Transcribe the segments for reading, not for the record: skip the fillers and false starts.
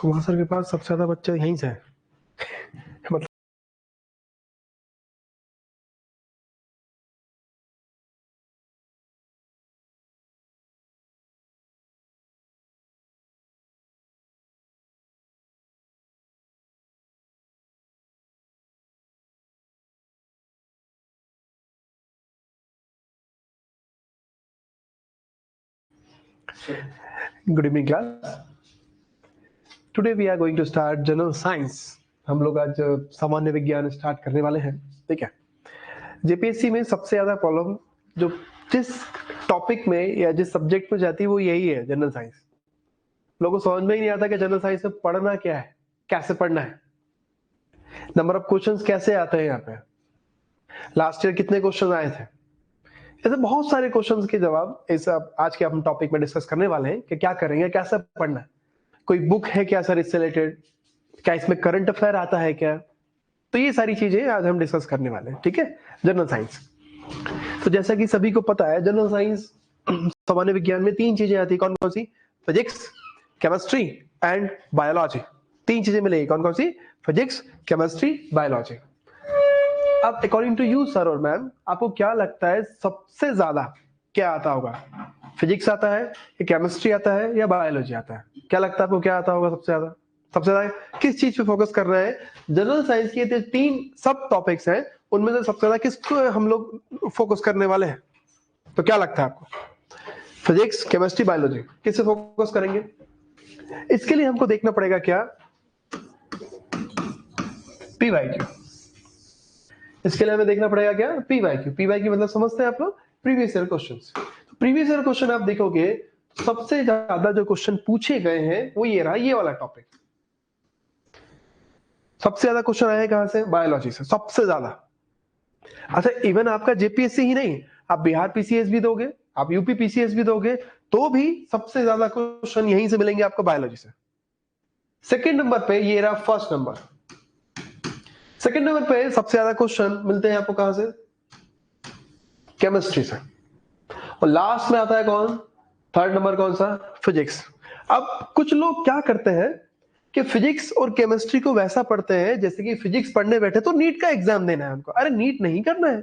Subhash sir के पास सबसे ज्यादा बच्चे यहीं से हैं मतलब good evening class. Today we are going to start general science. हम लोग आज सामान्य विज्ञान स्टार्ट करने वाले हैं। ठीक है, जेपीएससी में सबसे ज्यादा प्रॉब्लम जो जिस टॉपिक में या जिस सब्जेक्ट में जाती है वो यही है, जनरल साइंस। लोगों को समझ में ही नहीं आता कि जनरल साइंस में पढ़ना क्या है, कैसे पढ़ना है, नंबर ऑफ क्वेश्चंस कैसे आते हैं यहाँ पे, लास्ट ईयर कितने क्वेश्चन आए थे। ऐसे बहुत सारे क्वेश्चंस के जवाब इस आज के हम टॉपिक में डिस्कस करने वाले हैं कि क्या करेंगे, कैसे पढ़ना है। कोई बुक है क्या सर इससे रिलेटेड, क्या इसमें करंट अफेयर आता है क्या, तो ये सारी चीजें आज हम डिस्कस करने वाले हैं। ठीक है, जनरल साइंस। तो जैसा कि सभी को पता है, जनरल साइंस सामान्य विज्ञान में तीन चीजें आती है। कौन कौन सी? Physics, chemistry and biology. तीन चीजें मिलेगी। कौन कौन सी? Physics, chemistry, biology. अब अकॉर्डिंग टू यू सर और मैम, आपको क्या लगता है सबसे ज्यादा क्या आता होगा? फिजिक्स आता है या केमिस्ट्री आता है या बायोलॉजी आता है? क्या लगता है आपको क्या आता होगा सबसे ज्यादा? सबसे ज्यादा किस चीज पे फोकस कर रहे हैं? जनरल साइंस के तीन सब टॉपिक्स हैं, उनमें से सबसे ज्यादा किसको हम लोग फोकस करने वाले हैं? तो क्या लगता है आपको? फिजिक्स, केमिस्ट्री, बायोलॉजी, किससे फोकस करेंगे? इसके लिए हमको देखना पड़ेगा क्या? पीवाईक्यू। इसके लिए हमें देखना पड़ेगा क्या? पीवाईक्यू। पीवाईक्यू मतलब समझते हैं आप लोग? Previous year questions. Previous year question आप देखोगे, सबसे ज्यादा जो क्वेश्चन पूछे गए हैं वो ये रहा, ये वाला टॉपिक। सबसे ज्यादा क्वेश्चन आए कहां से? बायोलॉजी से, सबसे ज्यादा। अच्छा, इवन आपका जेपीएससी ही नहीं, आप बिहार पीसीएस भी दोगे, आप यूपी पीसीएस भी दोगे, तो भी सबसे ज्यादा क्वेश्चन यहीं से मिलेंगे आपको, बायोलॉजी से। सेकेंड नंबर पे ये रहा फर्स्ट नंबर। सेकेंड नंबर पे सबसे ज्यादा क्वेश्चन मिलते हैं आपको कहां से? केमिस्ट्री से। और लास्ट में आता है कौन? थर्ड नंबर कौन सा? फिजिक्स। अब कुछ लोग क्या करते हैं कि फिजिक्स और केमिस्ट्री को वैसा पढ़ते हैं जैसे कि फिजिक्स पढ़ने बैठे तो नीट का एग्जाम देना है उनको। अरे नीट नहीं करना है।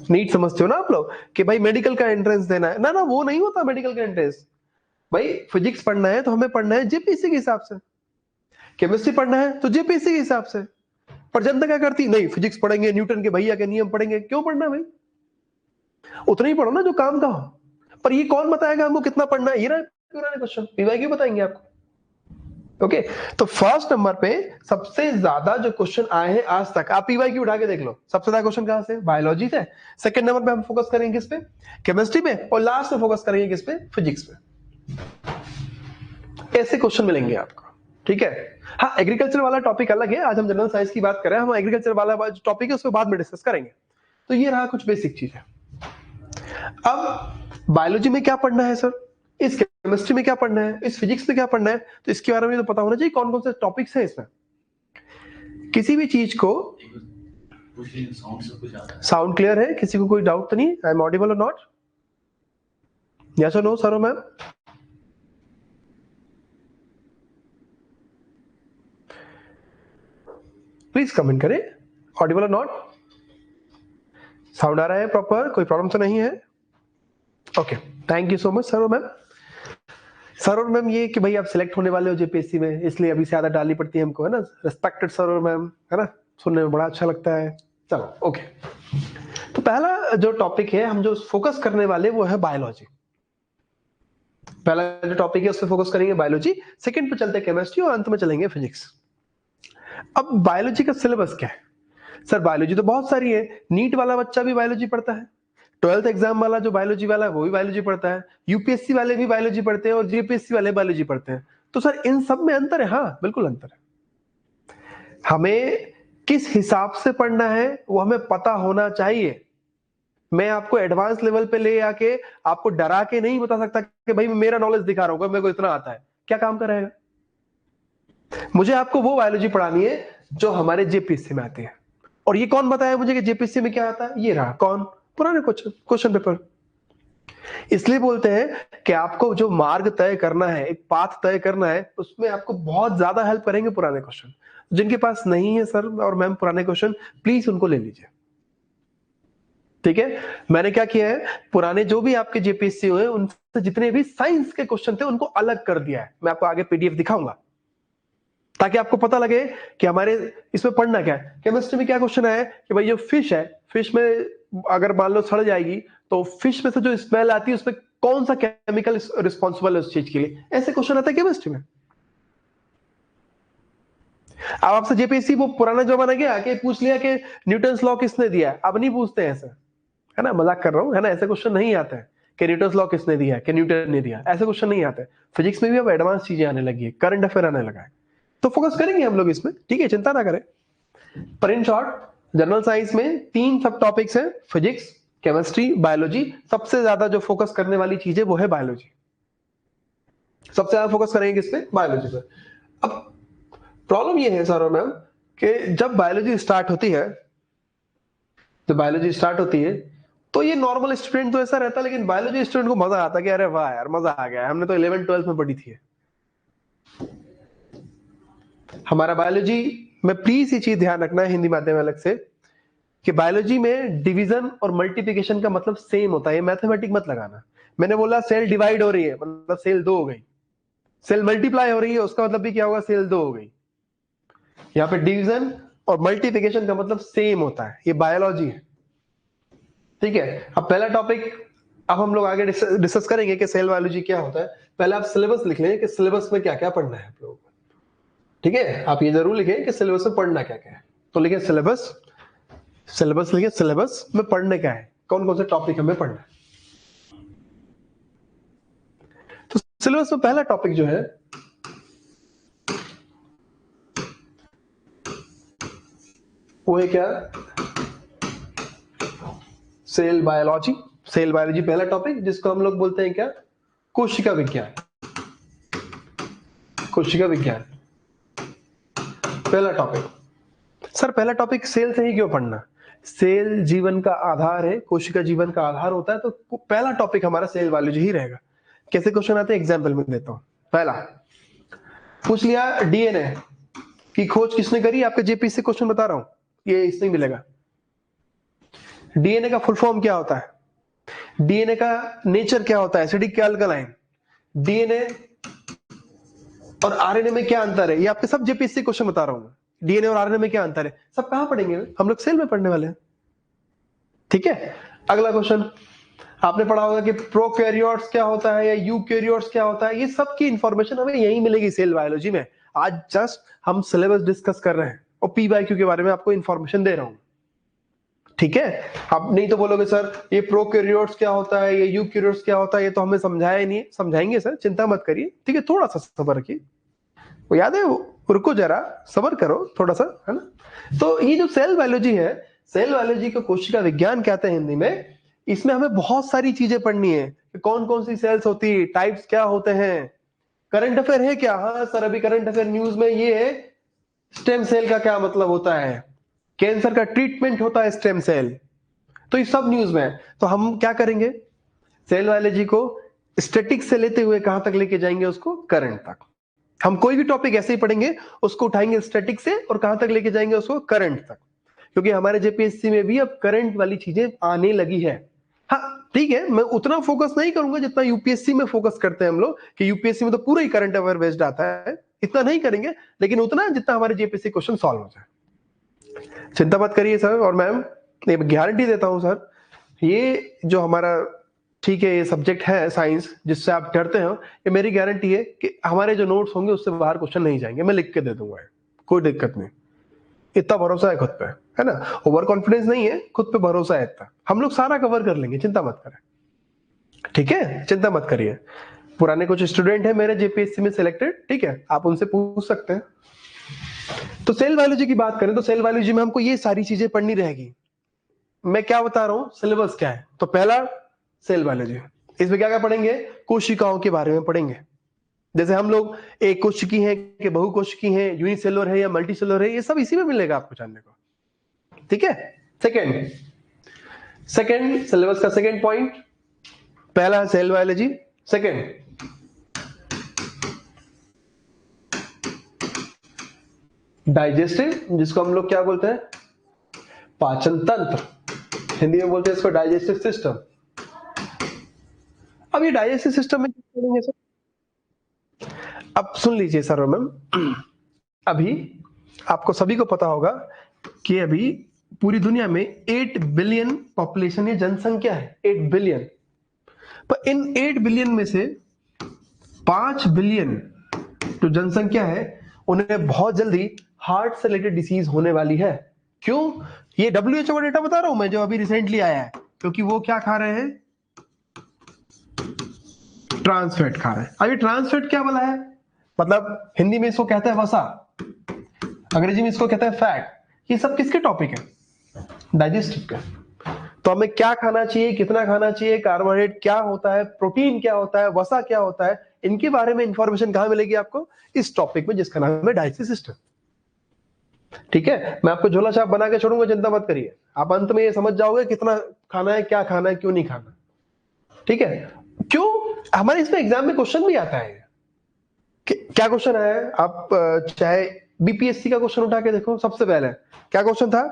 नीट समझते हो ना आप लोग कि भाई मेडिकल का एंट्रेंस देना है? ना ना, वो नहीं होता मेडिकल का एंट्रेंस। भाई फिजिक्स पढ़ना है तो हमें पढ़ना है जेपीएससी के हिसाब से, केमिस्ट्री पढ़ना है तो जेपीएससी के हिसाब से। पर जनता क्या करती? नहीं, फिजिक्स पढ़ेंगे, न्यूटन के भैया के नियम पढ़ेंगे। क्यों पढ़ना भाई? उतना ही पढ़ो ना जो काम का हो। पर ये कौन बताएगा हमको कितना पढ़ना है? ये रहा क्वेश्चन, पीवाईक्यू बताएंगे आपको। ओके, तो फर्स्ट नंबर पे सबसे ज्यादा जो क्वेश्चन आए हैं आज तक, आप पीवाईक्यू उठा के देख लो, सबसे ज्यादा क्वेश्चन कहां से? बायोलॉजी से। सेकंड नंबर पे हम फोकस करेंगे किस पे? केमिस्ट्री पे। और लास्ट में फोकस करेंगे किस पे? फिजिक्स पे। ऐसे क्वेश्चन मिलेंगे आपको। ठीक है। हाँ, एग्रीकल्चर वाला टॉपिक अलग है, आज हम जनरल साइंस की बात कर रहे हैं। हम एग्रीकल्चर वाला टॉपिक है उसको बाद में डिस्कस करेंगे। तो ये रहा कुछ बेसिक चीज है। अब बायोलॉजी में क्या पढ़ना है सर, इस केमिस्ट्री में क्या पढ़ना है, इस फिजिक्स में क्या पढ़ना है, तो इसके बारे में तो पता होना चाहिए कौन कौन से टॉपिक्स हैं इसमें। किसी भी चीज को साउंड क्लियर है? किसी को कोई डाउट तो नहीं? आई एम ऑडिबल और नॉट? यस और नो सर और मैम? प्लीज कमेंट करें, ऑडिबल और नॉट? साउंड आ रहा है प्रॉपर? कोई प्रॉब्लम तो नहीं है? Okay, thank you so much sir और मैम। सर और मैम ये कि भाई आप सिलेक्ट होने वाले हो जेपीएससी में, इसलिए अभी से आदत डालनी पड़ती है हमको, है ना? रिस्पेक्टेड सर और मैम, है ना? सुनने में बड़ा अच्छा लगता है। चलो ओके, तो पहला जो टॉपिक है हम जो फोकस करने वाले वो है बायोलॉजी। पहला जो टॉपिक है उस पर फोकस करेंगे बायोलॉजी, सेकंड पे चलते हैं केमिस्ट्री और अंत में चलेंगे फिजिक्स। अब बायोलॉजी का सिलेबस क्या है सर? बायोलॉजी तो बहुत सारी है। नीट वाला बच्चा भी बायोलॉजी पढ़ता है, 12th एग्जाम वाला जो बायोलॉजी वाला है वो भी बायोलॉजी पढ़ता है, यूपीएससी वाले भी बायोलॉजी पढ़ते हैं और जेपीएससी वाले बायोलॉजी पढ़ते हैं। तो सर इन सब में अंतर है? हाँ बिल्कुल अंतर है। हमें किस हिसाब से पढ़ना है वो हमें पता होना चाहिए। मैं आपको एडवांस लेवल पे ले आके आपको डरा के नहीं बता सकता कि भाई मेरा नॉलेज दिखा रहा हूँ, मेरे को इतना आता है। क्या काम का रहेगा? मुझे आपको वो बायोलॉजी पढ़ानी है जो हमारे जेपीएससी में आती है। और ये कौन बताया मुझे कि जेपीएससी में क्या आता है? ये रहा कौन? पुराने क्वेश्चन पेपर। इसलिए बोलते हैं कि आपको जो मार्ग तय करना है, एक पाथ तय करना है, उसमें आपको बहुत ज्यादा हेल्प करेंगे पुराने क्वेश्चन। जिनके पास नहीं है सर और मैम पुराने क्वेश्चन, प्लीज उनको ले लीजिए। ठीक है, मैंने क्या किया है, पुराने जो भी आपके जेपीएससी हुए उनसे जितने भी साइंस के क्वेश्चन थे उनको अलग कर दिया है। मैं आपको आगे पीडीएफ दिखाऊंगा ताकि आपको पता लगे कि हमारे इसमें पढ़ना क्या है। केमिस्ट्री में क्या क्वेश्चन है कि भाई जो फिश है, फिश में अगर मान लो सड़ जाएगी तो फिश में से जो स्मेल आती है उसमें कौन सा केमिकल रिस्पॉन्सिबल है उस चीज के लिए, ऐसे क्वेश्चन आता है केमिस्ट्री में। अब आपसे जेपीएससी वो पुराना जमाना गया कि पूछ लिया कि न्यूटन लॉ किसने दिया है, अब नहीं पूछते हैं ऐसे, है ना, मजाक कर रहा हूं, है ना, ऐसे क्वेश्चन नहीं आते हैं कि न्यूटन लॉ किसने दिया है, कि न्यूटन ने दिया, ऐसे क्वेश्चन नहीं आते। फिजिक्स में भी अब एडवांस चीजें आने लगी है, करंट अफेयर आने लगा है, तो फोकस करेंगे हम लोग इसमें, ठीक है, चिंता ना करें। पर इन शॉर्ट जनरल साइंस में 3 सब टॉपिक्स हैं, फिजिक्स, केमिस्ट्री, बायोलॉजी। सबसे ज्यादा जो फोकस करने वाली चीज है वो है बायोलॉजी। सबसे ज्यादा फोकस करेंगे किस पे, बायोलॉजी पे। अब प्रॉब्लम ये है सर और मैम कि जब बायोलॉजी स्टार्ट होती है, जब बायोलॉजी स्टार्ट होती है तो ये नॉर्मल स्टूडेंट तो ऐसा रहता है, लेकिन बायोलॉजी स्टूडेंट को मजा आता है कि अरे वाह यार मजा आ गया, हमने तो 11th 12th में पढ़ी थी। हमारा बायोलॉजी में प्लीज ये चीज ध्यान रखना है हिंदी माध्यम अलग से, कि बायोलॉजी में डिवीजन और मल्टीप्लिकेशन का मतलब सेम होता है, मैथमेटिक मत लगाना। मैंने बोला सेल डिवाइड हो रही है मतलब सेल 2 हो गई, सेल मल्टीप्लाई हो रही है उसका मतलब भी क्या होगा, सेल 2 हो गई। यहाँ पे डिवीजन और मल्टीप्लिकेशन का मतलब सेम होता है, ये बायोलॉजी है। ठीक है, अब पहला टॉपिक, अब हम लोग आगे डिस्कस करेंगे कि सेल बायोलॉजी क्या होता है। पहले आप सिलेबस लिख लें कि सिलेबस में क्या क्या पढ़ना है आप लोगों को। ठीक है, आप ये जरूर लिखें कि सिलेबस में पढ़ना क्या क्या है। तो लिखे सिलेबस, सिलेबस लिखे, सिलेबस में पढ़ने क्या है, कौन कौन से टॉपिक हमें पढ़ना है। तो सिलेबस में पहला टॉपिक जो है वो है क्या, सेल बायोलॉजी। सेल बायोलॉजी पहला टॉपिक, जिसको हम लोग बोलते हैं क्या, कोशिका विज्ञान। कोशिका विज्ञान पहला टॉपिक। सर पहला टॉपिक सेल से ही क्यों पढ़ना, सेल जीवन का आधार है, कोशिका जीवन का आधार होता है, तो पहला टॉपिक हमारा सेल बायोलॉजी ही रहेगा। कैसे क्वेश्चन आते हैं एग्जाम्पल में देता हूं। पहला पूछ लिया डीएनए की खोज किसने करी, आपके जेपीएससी क्वेश्चन बता रहा हूं, ये इसमें मिलेगा। डीएनए का फुल फॉर्म क्या होता है, डीएनए का नेचर क्या होता है, एसिडिक क्या अल्कलाइन, डीएनए और आरएनए में क्या अंतर है, ये आपके सब जेपीएससी क्वेश्चन बता रहा हूं। डीएनए और आरएनए में क्या अंतर है, सब कहां पढ़ेंगे हम लोग, सेल में पढ़ने वाले हैं। ठीक है, अगला क्वेश्चन आपने पढ़ा होगा कि प्रोकैरियोट्स क्या होता है या यूकैरियोट्स क्या होता है, ये सब की इंफॉर्मेशन हमें यहीं मिलेगी सेल बायोलॉजी में। आज जस्ट हम सिलेबस डिस्कस कर रहे हैं और पी बाई क्यू के बारे में आपको इंफॉर्मेशन दे रहा हूं। ठीक है, आप नहीं तो बोलोगे सर ये प्रोकैरियोट्स क्या होता है, ये यूकैरियोट्स क्या होता है, ये तो हमें समझाया ही नहीं। समझाएंगे सर, चिंता मत करिए, ठीक है, थोड़ा सा सब्र रखिए, वो याद है वो, रुको जरा, सबर करो थोड़ा सा, है ना। तो ये जो सेल बायोलॉजी है, सेल बायोलॉजी को कोशिका विज्ञान कहते हैं हिंदी में। इसमें हमें बहुत सारी चीजें पढ़नी है कि कौन कौन सी सेल्स होती है, टाइप्स क्या होते हैं, करंट अफेयर है क्या, हाँ सर अभी करंट अफेयर न्यूज में ये है, स्टेम सेल का क्या मतलब होता है, कैंसर का ट्रीटमेंट होता है स्टेम सेल, तो ये सब न्यूज में है। तो हम क्या करेंगे, सेल बायोलॉजी को स्टैटिक से लेते हुए कहां तक लेके जाएंगे, उसको करंट तक। हम कोई भी टॉपिक ऐसे ही पढ़ेंगे, उसको उठाएंगे स्टैटिक से और कहां तक लेके जाएंगे, उसको करंट तक, क्योंकि हमारे जेपीएससी में भी अब करंट वाली चीजें आने लगी है। हाँ ठीक है, मैं उतना फोकस नहीं करूंगा जितना यूपीएससी में फोकस करते हैं हम लोग, कि यूपीएससी में तो पूरा ही करंट अफेयर बेस्ड आता है, इतना नहीं करेंगे, लेकिन उतना जितना हमारे जेपीएससी क्वेश्चन सॉल्व हो जाए। चिंता मत करिए सर और मैम, मैं गारंटी देता हूं सर, ये जो हमारा, ठीक है, ये सब्जेक्ट है साइंस जिससे आप डरते हो, ये मेरी गारंटी है कि हमारे जो नोट्स होंगे उससे बाहर क्वेश्चन नहीं जाएंगे, मैं लिख के दे दूंगा, कोई दिक्कत नहीं। इतना भरोसा है खुद पे, है ना, ओवर कॉन्फिडेंस नहीं है, खुद पे भरोसा है इतना, हम लोग सारा कवर कर लेंगे, चिंता मत करें। ठीक है, चिंता मत करिए। पुराने कुछ स्टूडेंट है मेरे जेपीएससी में सिलेक्टेड, ठीक है, आप उनसे पूछ सकते हैं। तो सेल बायोलॉजी की बात करें तो सेल बायोलॉजी में हमको ये सारी चीजें पढ़नी रहेगी। मैं क्या बता रहा हूं, सिलेबस क्या है, तो पहला सेल बायोलॉजी, इसमें क्या क्या पढ़ेंगे, कोशिकाओं के बारे में पढ़ेंगे। जैसे हम लोग एक कोशिकी है कि बहुकोशिकी है, यूनिसेलुलर है या मल्टीसेलुलर है, ये सब इसी में मिलेगा आपको जानने को। ठीक है, सेकेंड सिलेबस का सेकेंड पॉइंट, पहला है सेल बायोलॉजी, सेकेंड डाइजेस्टिव, जिसको हम लोग क्या बोलते हैं, पाचन तंत्र, हिंदी में बोलते हैं इसको डाइजेस्टिव सिस्टम। अब ये डाइजेस्टिव सिस्टम में क्या करेंगे सर, अब सुन लीजिए सर और मैम, अभी आपको सभी को पता होगा कि अभी पूरी दुनिया में 8 बिलियन पॉपुलेशन या जनसंख्या है, 8 बिलियन। पर इन 8 बिलियन में से 5 बिलियन जो जनसंख्या है उन्हें बहुत जल्दी हार्ट से रिलेटेड डिसीज होने वाली है। क्यों? ये WHO का डेटा बता रहा हूं मैं, जो अभी रिसेंटली आया है, क्योंकि वो क्या खा रहे हैं, ट्रांसफैट खा रहे हैं। अभी ट्रांसफैट क्या बोला है, मतलब हिंदी में इसको कहते हैं वसा, अंग्रेजी में इसको कहते हैं फैट। ये सब किसके टॉपिक है, डाइजेस्टिव के। तो हमें क्या खाना चाहिए, कितना खाना चाहिए, कार्बोहाइड्रेट क्या होता है, प्रोटीन क्या होता है, वसा क्या होता है, इनके बारे में इंफॉर्मेशन कहां मिलेगी आपको, इस टॉपिक में जिसका नाम है डाइजेस्टिव सिस्टम। ठीक है, मैं आपको झोला छाप बना के छोड़ूंगा, चिंता मत करिए, आप अंत में ये समझ जाओगे कितना खाना है, क्या खाना है, क्यों नहीं खाना। ठीक है, क्यों हमारे इसमें एग्जाम में क्वेश्चन भी आता है। क्या क्वेश्चन है, आप चाहे बीपीएससी का क्वेश्चन उठा के देखो। सबसे पहले क्या क्वेश्चन था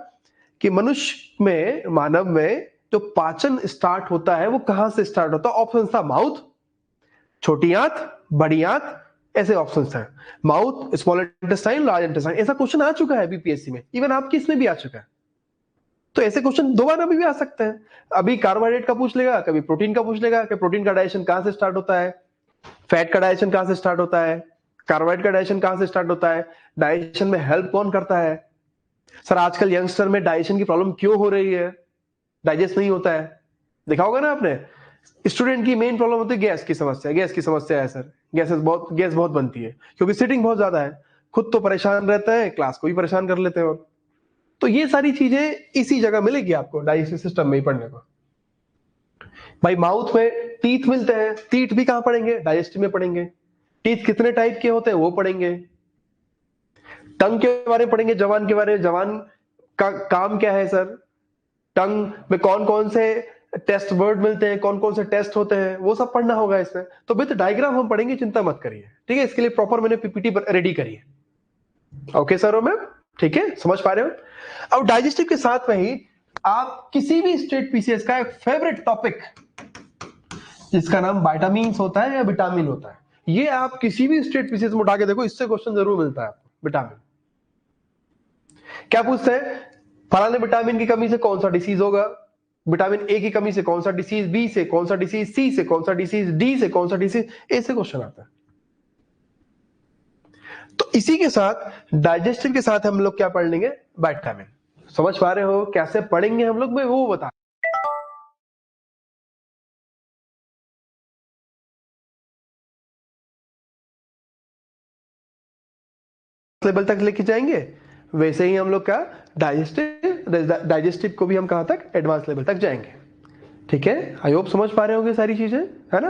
कि मनुष्य में, मानव में जो पाचन स्टार्ट होता है वो कहां से स्टार्ट होता है। ऑप्शन था माउथ, छोटी आंत, बड़ी आंत, ऐसे ऑप्शन है। Mouth, small intestine, large intestine, ऐसा क्वेश्चन आ चुका है बीपीएससी में, इवन आपकी इसमें भी आ चुका है। तो ऐसे क्वेश्चन दोबारा भी आ सकते हैं। अभी कार्बोहाइड्रेट का पूछ लेगा, कभी प्रोटीन का पूछ लेगा कि प्रोटीन का डाइजेशन कहां से स्टार्ट होता है, फैट का डाइजेशन कहां से स्टार्ट होता है, कार्बोहाइड्रेट का डाइजेशन कहां से स्टार्ट होता है, डाइजेशन में हेल्प कौन करता है। सर आजकल यंगस्टर में डाइजेशन की प्रॉब्लम क्यों हो रही है, डाइजेस्ट नहीं होता है, देखा होगा ना आपने। स्टूडेंट की मेन प्रॉब्लम होती है गैस की समस्या, गैस की समस्या है सर, गैस बहुत बनती है क्योंकि सिटिंग बहुत ज्यादा है, खुद तो परेशान रहते हैं, क्लास को भी परेशान कर लेते हैं। और तो ये सारी चीजें इसी जगह मिलेगी आपको डाइजेस्टिव सिस्टम में ही पढ़ने को। भाई माउथ में टीथ मिलते हैं, टीथ भी कहां पढ़ेंगे, डाइजेस्टिव में पढ़ेंगे। टीथ कितने टाइप के होते हैं वो पढ़ेंगे। टंग के बारे में पढ़ेंगे, जवान के बारे में, जवान का काम क्या है सर, टंग में कौन कौन से टेस्ट वर्ड मिलते हैं, कौन कौन से टेस्ट होते हैं, वो सब पढ़ना होगा इसमें। तो विद डायग्राम हम पढ़ेंगे, चिंता मत करिए। ठीक है, इसके लिए प्रॉपर मैंने पीपीटी रेडी करी है। ओके सर और मैम, ठीक है, समझ पा रहे हो। अब डाइजेस्टिव के साथ में ही आप किसी भी स्टेट पीसीएस का एक फेवरेट टॉपिक जिसका नाम विटामिन होता है या विटामिन होता है, ये आप किसी भी स्टेट पीसीएस में उठा के देखो, इससे क्वेश्चन जरूर मिलता है आपको। विटामिन क्या पूछते हैं, फलाने विटामिन की कमी से कौन सा डिसीज होगा, विटामिन ए की कमी से कौन सा डिसीज, बी से कौन सा डिसीज, सी से कौन सा डिसीज, डी से कौन सा डिसीज, ऐसे क्वेश्चन आता है। तो इसी के साथ डाइजेस्टिव के साथ हम लोग क्या पढ़ लेंगे, विटामिन। समझ पा रहे हो कैसे पढ़ेंगे हम लोग, मैं वो बता लेवल तक लेके जाएंगे, वैसे ही हम लोग का डाइजेस्टिव को भी हम कहां तक, एडवांस लेवल तक जाएंगे। ठीक है, आई होप समझ पा रहे होंगे सारी चीजें, है ना।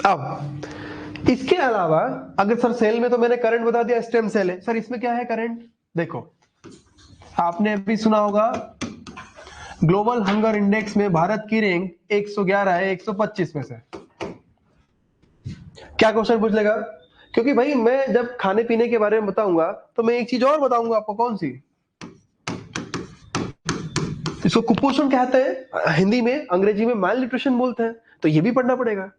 अब इसके अलावा अगर सर सेल में तो मैंने करंट बता दिया, स्टेम सेल है सर, इसमें क्या है करंट, देखो आपने अभी सुना होगा ग्लोबल हंगर इंडेक्स में भारत की रैंक 111 है 125 में से। क्या क्वेश्चन पूछ लेगा, क्योंकि भाई मैं जब खाने पीने के बारे में बताऊंगा तो मैं एक चीज और बताऊंगा आपको, कौन सी, इसको कुपोषण कहते हैं हिंदी में, अंग्रेजी में माल न्यूट्रिशन बोलते हैं, तो ये भी पढ़ना पड़ेगा।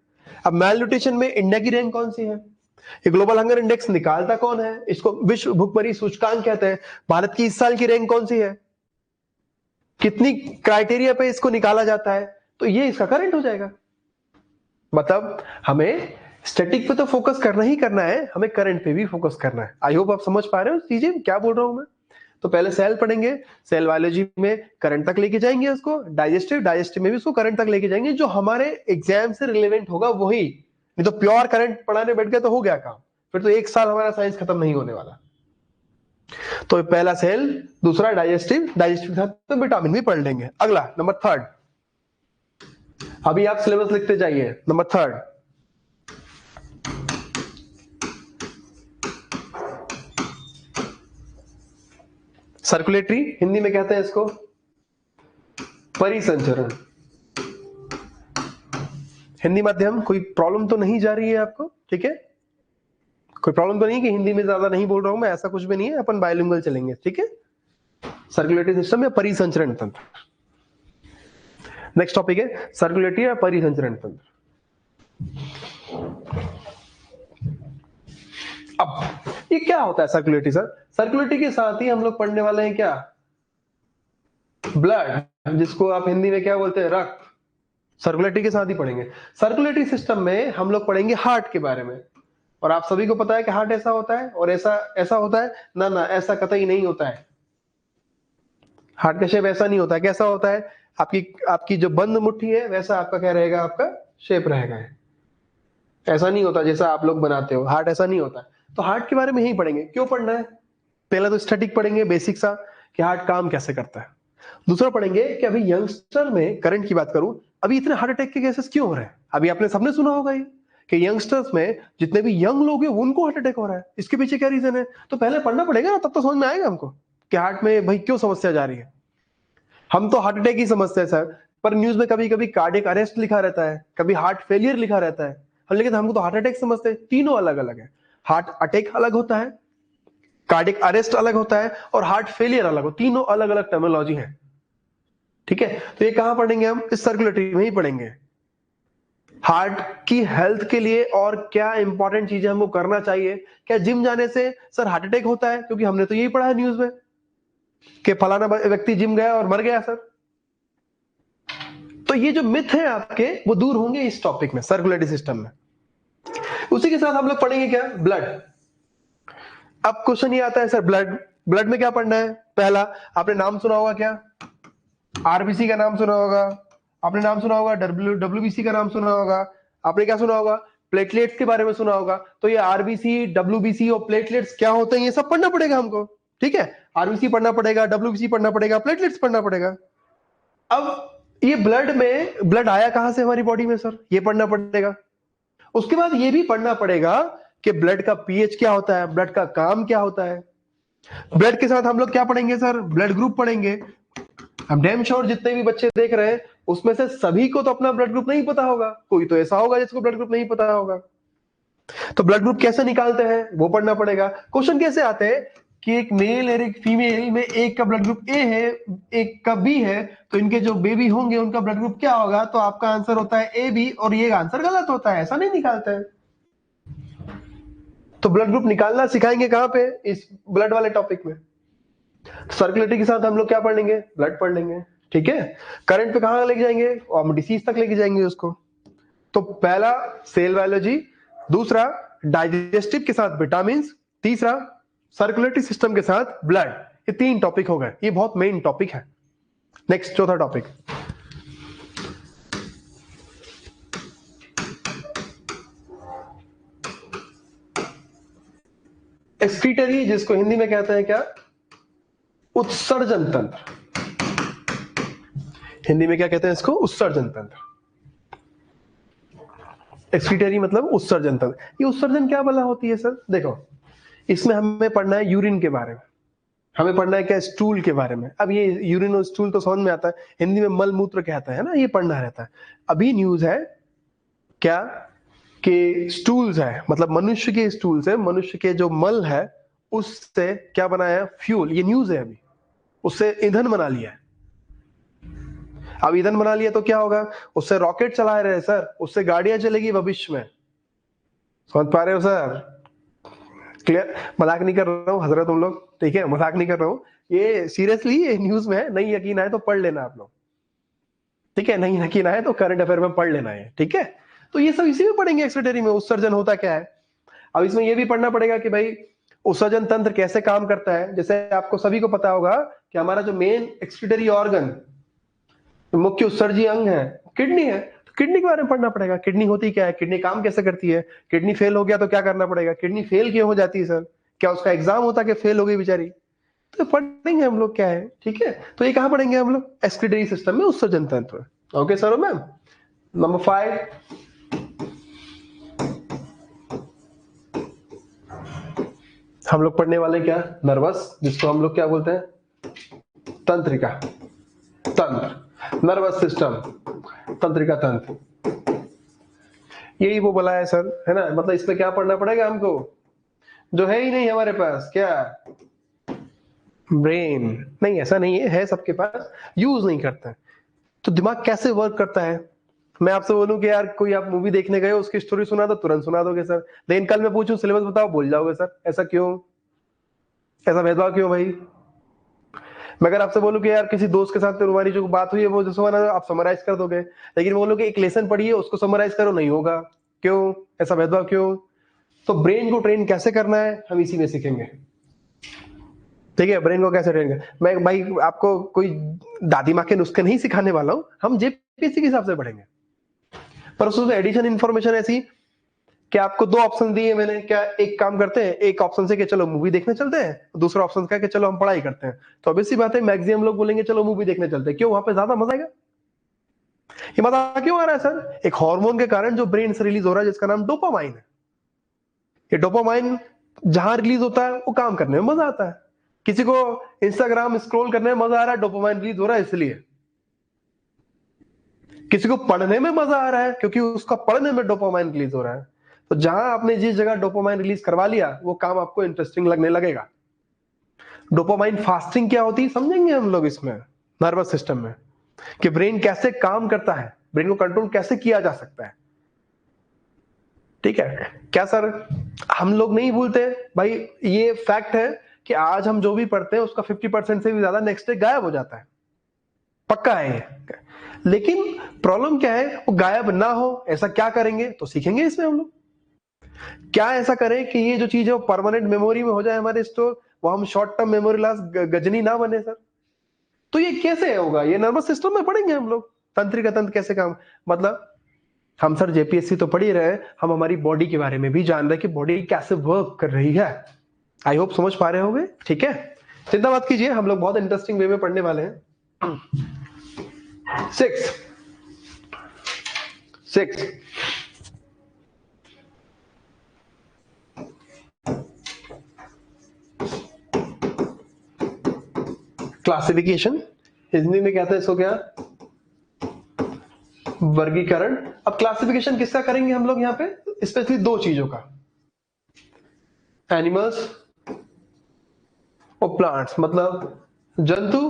अब माल न्यूट्रिशन में इंडिया की रैंक कौन सी है, ये ग्लोबल हंगर इंडेक्स निकालता कौन है, इसको विश्व भुखमरी सूचकांक कहते हैं। भारत की इस साल की रैंक कौन सी है, कितनी क्राइटेरिया पे इसको निकाला जाता है, तो ये इसका करंट हो जाएगा। मतलब हमें स्टैटिक पे तो फोकस करना ही करना है, हमें करंट पे भी फोकस करना है। आई होप आप समझ पा रहे हो चीजें क्या बोल रहा हूं मैं। तो पहले सेल पढ़ेंगे, सेल बायोलॉजी में करंट तक लेके जाएंगे उसको, डाइजेस्टिव में भी उसको करंट तक लेके जाएंगे, जो हमारे एग्जाम से रिलेवेंट होगा वही, नहीं तो प्योर करंट पढ़ाने बैठ गया तो हो गया काम, फिर तो एक साल हमारा साइंस खत्म नहीं होने वाला। तो पहला सेल, दूसरा डाइजेस्टिव के साथ तो विटामिन भी पढ़ लेंगे। अगला नंबर थर्ड, अभी आप सिलेबस लिखते जाइए। नंबर थर्ड, सर्कुलेटरी, हिंदी में कहते हैं इसको परिसंचरण। हिंदी माध्यम, कोई प्रॉब्लम तो नहीं जा रही है आपको? ठीक है, कोई प्रॉब्लम तो नहीं कि हिंदी में ज्यादा नहीं बोल रहा हूं मैं, ऐसा कुछ भी नहीं है, अपन बायलिंगुअल चलेंगे। ठीक है, सर्कुलेटरी सिस्टम या परिसंचरण तंत्र। नेक्स्ट टॉपिक है सर्कुलेटरी या परिसंचरण तंत्र। अब ये क्या होता है सर्कुलेटरी सर? सर्कुलेटरी के साथ ही हम लोग पढ़ने वाले हैं क्या? ब्लड, जिसको आप हिंदी में क्या बोलते हैं? रक्त। सर्कुलेटरी के साथ ही पढ़ेंगे। सर्कुलेटरी सिस्टम में हम लोग पढ़ेंगे हार्ट के बारे में। और आप सभी को पता है कि हार्ट ऐसा होता है और ऐसा ऐसा होता है ना? ना, ऐसा कतई नहीं होता है। हार्ट का शेप ऐसा नहीं होता है। कैसा होता है? आपकी आपकी जो बंद मुट्ठी है वैसा आपका क्या रहेगा? आपका शेप रहेगा। ऐसा नहीं होता जैसा आप लोग बनाते हो। हार्ट ऐसा नहीं होता। तो हार्ट के बारे में ही पढ़ेंगे। क्यों पढ़ना है? पहला तो स्टैटिक पढ़ेंगे, बेसिक सा, कि हार्ट काम कैसे करता है। दूसरा पढ़ेंगे कि अभी यंगस्टर में, करंट की बात करूं, अभी इतने हार्ट अटैक के केसेस क्यों हो रहे हैं? अभी आपने सबने सुना होगा ये कि यंगस्टर्स में जितने भी यंग लोग हैं उनको हार्ट अटैक हो रहा है। इसके पीछे क्या रीजन है? तो पहले पढ़ना पड़ेगा ना, तब तो समझ में आएगा हमको कि हार्ट में भाई क्यों समस्या जा रही है। हम तो हार्ट अटैक ही समझते हैं सर, पर न्यूज में कभी कभी कार्डियक अरेस्ट लिखा रहता है, कभी हार्ट फेलियर लिखा रहता है, लेकिन हमको तो हार्ट अटैक समझते हैं। तीनों अलग अलग है। हार्ट अटैक अलग होता है, कार्डियक अरेस्ट अलग होता है और हार्ट फेलियर अलग हो। तीनों अलग अलग टर्मिनोलॉजी है। ठीक है, तो ये कहां पढ़ेंगे हम? इस सर्कुलेटरी में ही पढ़ेंगे। हार्ट की हेल्थ के लिए और क्या इंपॉर्टेंट चीजें हमको करना चाहिए। क्या जिम जाने से सर हार्ट अटैक होता है? क्योंकि हमने तो यही पढ़ा है न्यूज में कि फलाना व्यक्ति जिम गया और मर गया सर। तो ये जो मिथ है आपके, वो दूर होंगे इस टॉपिक में, सर्कुलेटरी सिस्टम में। उसी के साथ हम लोग पढ़ेंगे क्या? ब्लड। अब क्वेश्चन ये आता है सर, ब्लड, ब्लड में क्या पढ़ना है? पहला, आपने नाम सुना होगा क्या? आरबीसी का नाम सुना होगा, आपने नाम सुना होगा, डब्ल्यूबीसी का नाम सुना होगा, आपने क्या सुना होगा? प्लेटलेट्स के बारे में सुना होगा। तो ये आरबीसी, डब्ल्यूबीसी और प्लेटलेट्स क्या होते हैं, ये सब पढ़ना पड़ेगा हमको। ठीक है, आरबीसी पढ़ना पड़ेगा, डब्ल्यूबीसी पढ़ना पड़ेगा, प्लेटलेट्स पढ़ना पड़ेगा। अब ये ब्लड में, ब्लड आया कहां से हमारी बॉडी में सर, ये पढ़ना पड़ेगा। उसके बाद ये भी पढ़ना पड़ेगा कि ब्लड का पीएच क्या होता है, ब्लड का काम क्या होता है। ब्लड के साथ हम लोग क्या पढ़ेंगे सर? ब्लड ग्रुप पढ़ेंगे। हम डैम श्योर जितने भी बच्चे देख रहे हैं उसमें से सभी को तो अपना ब्लड ग्रुप नहीं पता होगा, कोई तो ऐसा होगा जिसको ब्लड ग्रुप नहीं पता होगा। तो ब्लड ग्रुप कैसे निकालते हैं वो पढ़ना पड़ेगा। क्वेश्चन कैसे आते हैं कि एक मेल और एक फीमेल में एक का ब्लड ग्रुप ए है, एक का बी है, तो इनके जो बेबी होंगे उनका ब्लड ग्रुप क्या होगा? तो आपका आंसर होता है ए बी, और ये आंसर गलत होता है, ऐसा नहीं निकालते हैं। तो ब्लड ग्रुप निकालना सिखाएंगे कहां पे? इस ब्लड वाले टॉपिक में। सर्कुलेटरी के साथ हम लोग क्या पढ़ लेंगे? ब्लड पढ़ लेंगे। ठीक है, करंट पे कहां लेके जाएंगे? और डिसीज तक लेके जाएंगे उसको। तो पहला सेल बायोलॉजी, दूसरा डाइजेस्टिव के साथ विटामिन, तीसरा सर्कुलेटरी सिस्टम के साथ ब्लड। ये तीन टॉपिक हो गए, ये बहुत मेन टॉपिक है। नेक्स्ट, चौथा टॉपिक, एक्सक्रीटरी, जिसको हिंदी में कहते हैं क्या? उत्सर्जन तंत्र। हिंदी में क्या कहते हैं इसको? उत्सर्जन तंत्र। एक्सक्रीटरी मतलब उत्सर्जन तंत्र। ये उत्सर्जन क्या भला होती है सर? देखो, इसमें हमें पढ़ना है यूरिन के बारे में, हमें पढ़ना है क्या? स्टूल के बारे में। अब ये यूरिन और स्टूल तो समझ में आता है, हिंदी में मल मूत्र कहता है ना, ये पढ़ना रहता है। अभी न्यूज है क्या कि स्टूल्स है, मतलब मनुष्य के स्टूल से, मनुष्य के जो मल है उससे क्या बनाया? फ्यूल। ये न्यूज है अभी, उससे ईंधन बना लिया है। अब ईंधन बना लिया तो क्या होगा? उससे रॉकेट चला रहे हैं सर, उससे गाड़ियां चलेगी भविष्य में। समझ पा रहे हो सर? क्लियर? मजाक नहीं कर रहा हूँ हजरत तुम लोग, ठीक है, मजाक नहीं कर रहा हूँ, ये सीरियसली ये न्यूज में है। नहीं यकीन आए तो पढ़ लेना आप लोग, ठीक है? नहीं यकीन आए तो करंट अफेयर में पढ़ लेना है, ठीक है? तो ये सब इसी में पढ़ेंगे, एक्सक्रीटरी में उत्सर्जन होता क्या है। अब इसमें ये भी पढ़ना पड़ेगा कि भाई उत्सर्जन तंत्र कैसे काम करता है। जैसे आपको सभी को पता होगा कि हमारा जो मेन एक्सक्रीटरी ऑर्गन, मुख्य उत्सर्जी अंग है, किडनी है। तो किडनी के बारे में पढ़ना पड़ेगा, किडनी होती क्या है, किडनी काम कैसे करती है, किडनी फेल हो गया तो क्या करना पड़ेगा, किडनी फेल क्यों हो जाती है सर, क्या उसका एग्जाम होता है कि फेल हो गई बेचारी। तो पढ़ेंगे हम लोग क्या है, ठीक है? तो ये कहां पढ़ेंगे हम लोग? एक्सक्रीटरी सिस्टम में उत्सर्जन तंत्र। Okay sir ma'am. नंबर 5, हम लोग पढ़ने वाले क्या? नर्वस, जिसको हम लोग क्या बोलते हैं? तंत्रिका तंत्र, नर्वस सिस्टम, तंत्रिका तंत्र। यही वो बोला है सर, है ना, मतलब इसमें क्या पढ़ना पड़ेगा हमको, जो है ही नहीं हमारे पास, क्या, ब्रेन। नहीं ऐसा नहीं है सबके पास, यूज नहीं करते हैं। तो दिमाग कैसे वर्क करता है, मैं आपसे बोलूं कि यार कोई आप मूवी देखने गए हो, उसकी स्टोरी सुना दो, तुरंत सुना दोगे सर, लेकिन कल मैं पूछूं सिलेबस बताओ, भूल जाओगे सर, ऐसा क्यों, ऐसा भेदभाव क्यों भाई। मैं अगर आपसे बोलूं कि यार किसी दोस्त के साथ तुम्हारी जो बात हुई है वो जो सुना, आप समराइज कर दोगे, लेकिन बोलो कि एक लेसन पढ़िए उसको समराइज करो, नहीं होगा, क्यों, ऐसा भेदभाव क्यों। तो ब्रेन को ट्रेन कैसे करना है हम इसी में सीखेंगे, ठीक है, ब्रेन को कैसे ट्रेन कर, मैं भाई आपको कोई दादी माँ के नुस्खे नहीं सिखाने वाला हूं, हम जेपीएससी के हिसाब से पढ़ेंगे। पर उसमें एडिशन इन्फॉर्मेशन ऐसी कि आपको दो ऑप्शन दिए मैंने, क्या एक काम करते हैं, एक ऑप्शन से कि चलो मूवी देखने चलते हैं, दूसरा ऑप्शन का कि चलो हम पढ़ाई करते हैं, तो ऑब्वियस सी बात है मैक्सिमम लोग बोलेंगे चलो मूवी देखने चलते हैं, क्यों, वहां पे ज्यादा मजा आएगा। ये मजा क्यों आ रहा है सर, एक हार्मोन के कारण जो ब्रेन से रिलीज हो रहा है जिसका नाम डोपामाइन है। ये डोपामाइन जहां रिलीज होता है वो काम करने में मजा आता है, किसी को इंस्टाग्राम स्क्रॉल करने में मजा आ रहा है, डोपामाइन रिलीज हो रहा है इसलिए, किसी को पढ़ने में मजा आ रहा है क्योंकि उसका पढ़ने में डोपामाइन रिलीज हो रहा है। तो जहां आपने जिस जगह डोपामाइन रिलीज करवा लिया वो काम आपको इंटरेस्टिंग लगने लगेगा। डोपामाइन फास्टिंग क्या होती है समझेंगे हम लोग इसमें, नर्वस सिस्टम में, कि ब्रेन कैसे काम करता है, ब्रेन को कंट्रोल कैसे किया जा सकता है, ठीक है। क्या सर हम लोग नहीं भूलते भाई, ये फैक्ट है कि आज हम जो भी पढ़ते हैं उसका 50% से भी ज्यादा नेक्स्ट डे गायब हो जाता है, पक्का है ये। लेकिन प्रॉब्लम क्या है, वो गायब ना हो ऐसा क्या करेंगे, तो सीखेंगे इसमें हम लोग, क्या ऐसा करें कि ये जो चीज है वो परमानेंट मेमोरी में हो जाए हमारे स्टोर, वो हम short term memory loss Ghajini ना बने सर। तो ये कैसे होगा, ये नर्वस सिस्टम में पढ़ेंगे हम लोग, तंत्रिका तंत्र कैसे काम, मतलब हम सर जेपीएससी तो पढ़ ही रहे हैं, हम हमारी बॉडी के बारे में भी जान रहे हैं कि बॉडी कैसे वर्क कर रही है। आई होप समझ पा रहे होंगे, ठीक है, चिंता मत कीजिए, हम लोग बहुत इंटरेस्टिंग वे में पढ़ने वाले हैं। सिक्स सिक्स क्लासिफिकेशन, हिंदी में कहते हैं इसको क्या, वर्गीकरण। अब क्लासिफिकेशन किसका करेंगे हम लोग यहाँ पे, स्पेशली दो चीजों का, एनिमल्स और प्लांट्स, मतलब जंतु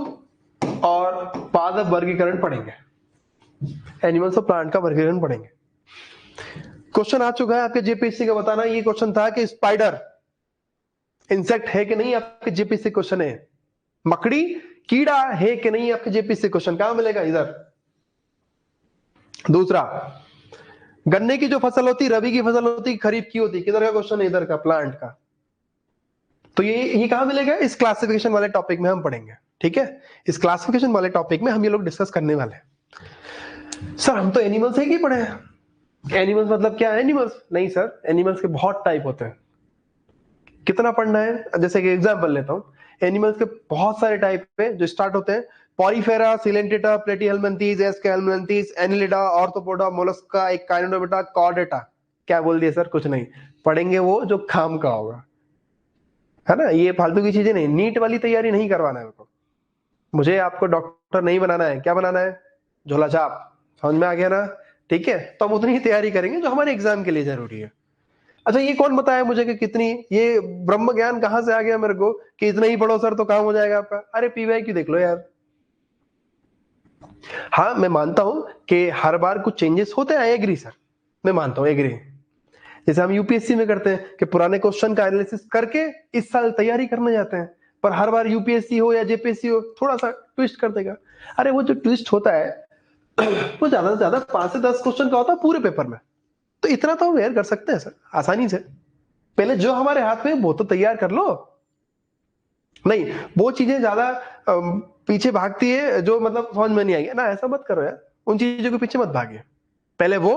और पादप वर्गीकरण पढ़ेंगे, एनिमल्स और प्लांट का वर्गीकरण पढ़ेंगे। क्वेश्चन आ चुका है आपके जेपीएससी का, बताना ये क्वेश्चन था कि स्पाइडर इंसेक्ट है कि नहीं, आपके जेपीएससी क्वेश्चन है, मकड़ी कीड़ा है कि नहीं, आपके जेपीएससी क्वेश्चन कहां मिलेगा, इधर। दूसरा, गन्ने की जो फसल होती, रबी की फसल होती, खरीफ की होती, किधर का क्वेश्चन है, इधर का, प्लांट का। तो ये कहां मिलेगा, इस क्लासिफिकेशन वाले टॉपिक में हम पढ़ेंगे, ठीक है, इस क्लासिफिकेशन वाले टॉपिक में हम ये लोग डिस्कस करने वाले हैं। सर हम तो एनिमल्स ही पढ़े हैं, एनिमल्स मतलब क्या है, एनिमल्स नहीं सर, एनिमल्स के बहुत टाइप होते हैं, कितना पढ़ना है, जैसे कि एग्जांपल लेता हूं, एनिमल्स के बहुत सारे टाइप है जो स्टार्ट होते हैं, Porifera, Coelenterata, Platyhelminthes, Aschelminthes, Annelida, Arthropoda, Mollusca, एक काइनोडोर्मिटा, कॉर्डेटा। क्या बोल दिया सर, कुछ नहीं, पढ़ेंगे वो जो काम का होगा, है ना, ये फालतू की चीजें नहीं, नीट वाली तैयारी नहीं करवाना है मेरे को, मुझे आपको डॉक्टर नहीं बनाना है, क्या बनाना है, झोला छाप, समझ में आ गया ना, ठीक है, तो हम उतनी ही तैयारी करेंगे जो हमारे एग्जाम के लिए जरूरी है। अच्छा ये कौन बताया मुझे कि कितनी, ये ब्रह्म ज्ञान कहां से आ गया मेरे को कि इतना ही पढ़ो सर तो काम हो जाएगा आपका, अरे पीवाई क्यों देख लो यार। हाँ मैं मानता हूं कि हर बार कुछ चेंजेस होते हैं, आई एग्री सर, मैं मानता हूं, एग्री, जैसे हम यूपीएससी में करते हैं कि पुराने क्वेश्चन का एनालिसिस करके इस साल तैयारी करने जाते हैं, पर हर बार यूपीएससी हो या जेपीएससी हो थोड़ा सा ट्विस्ट कर देगा। अरे वो जो ट्विस्ट होता है वो ज्यादा से ज्यादा 5 से 10 क्वेश्चन का होता है पूरे पेपर में, तो इतना तो हम वेयर कर सकते हैं सर आसानी से, पहले जो हमारे हाथ में वो तो तैयार कर लो, नहीं वो चीजें ज्यादा पीछे भागती है जो मतलब समझ में नहीं आएगी ना, ऐसा मत करो यार, उन चीजों के पीछे मत भागिए, पहले वो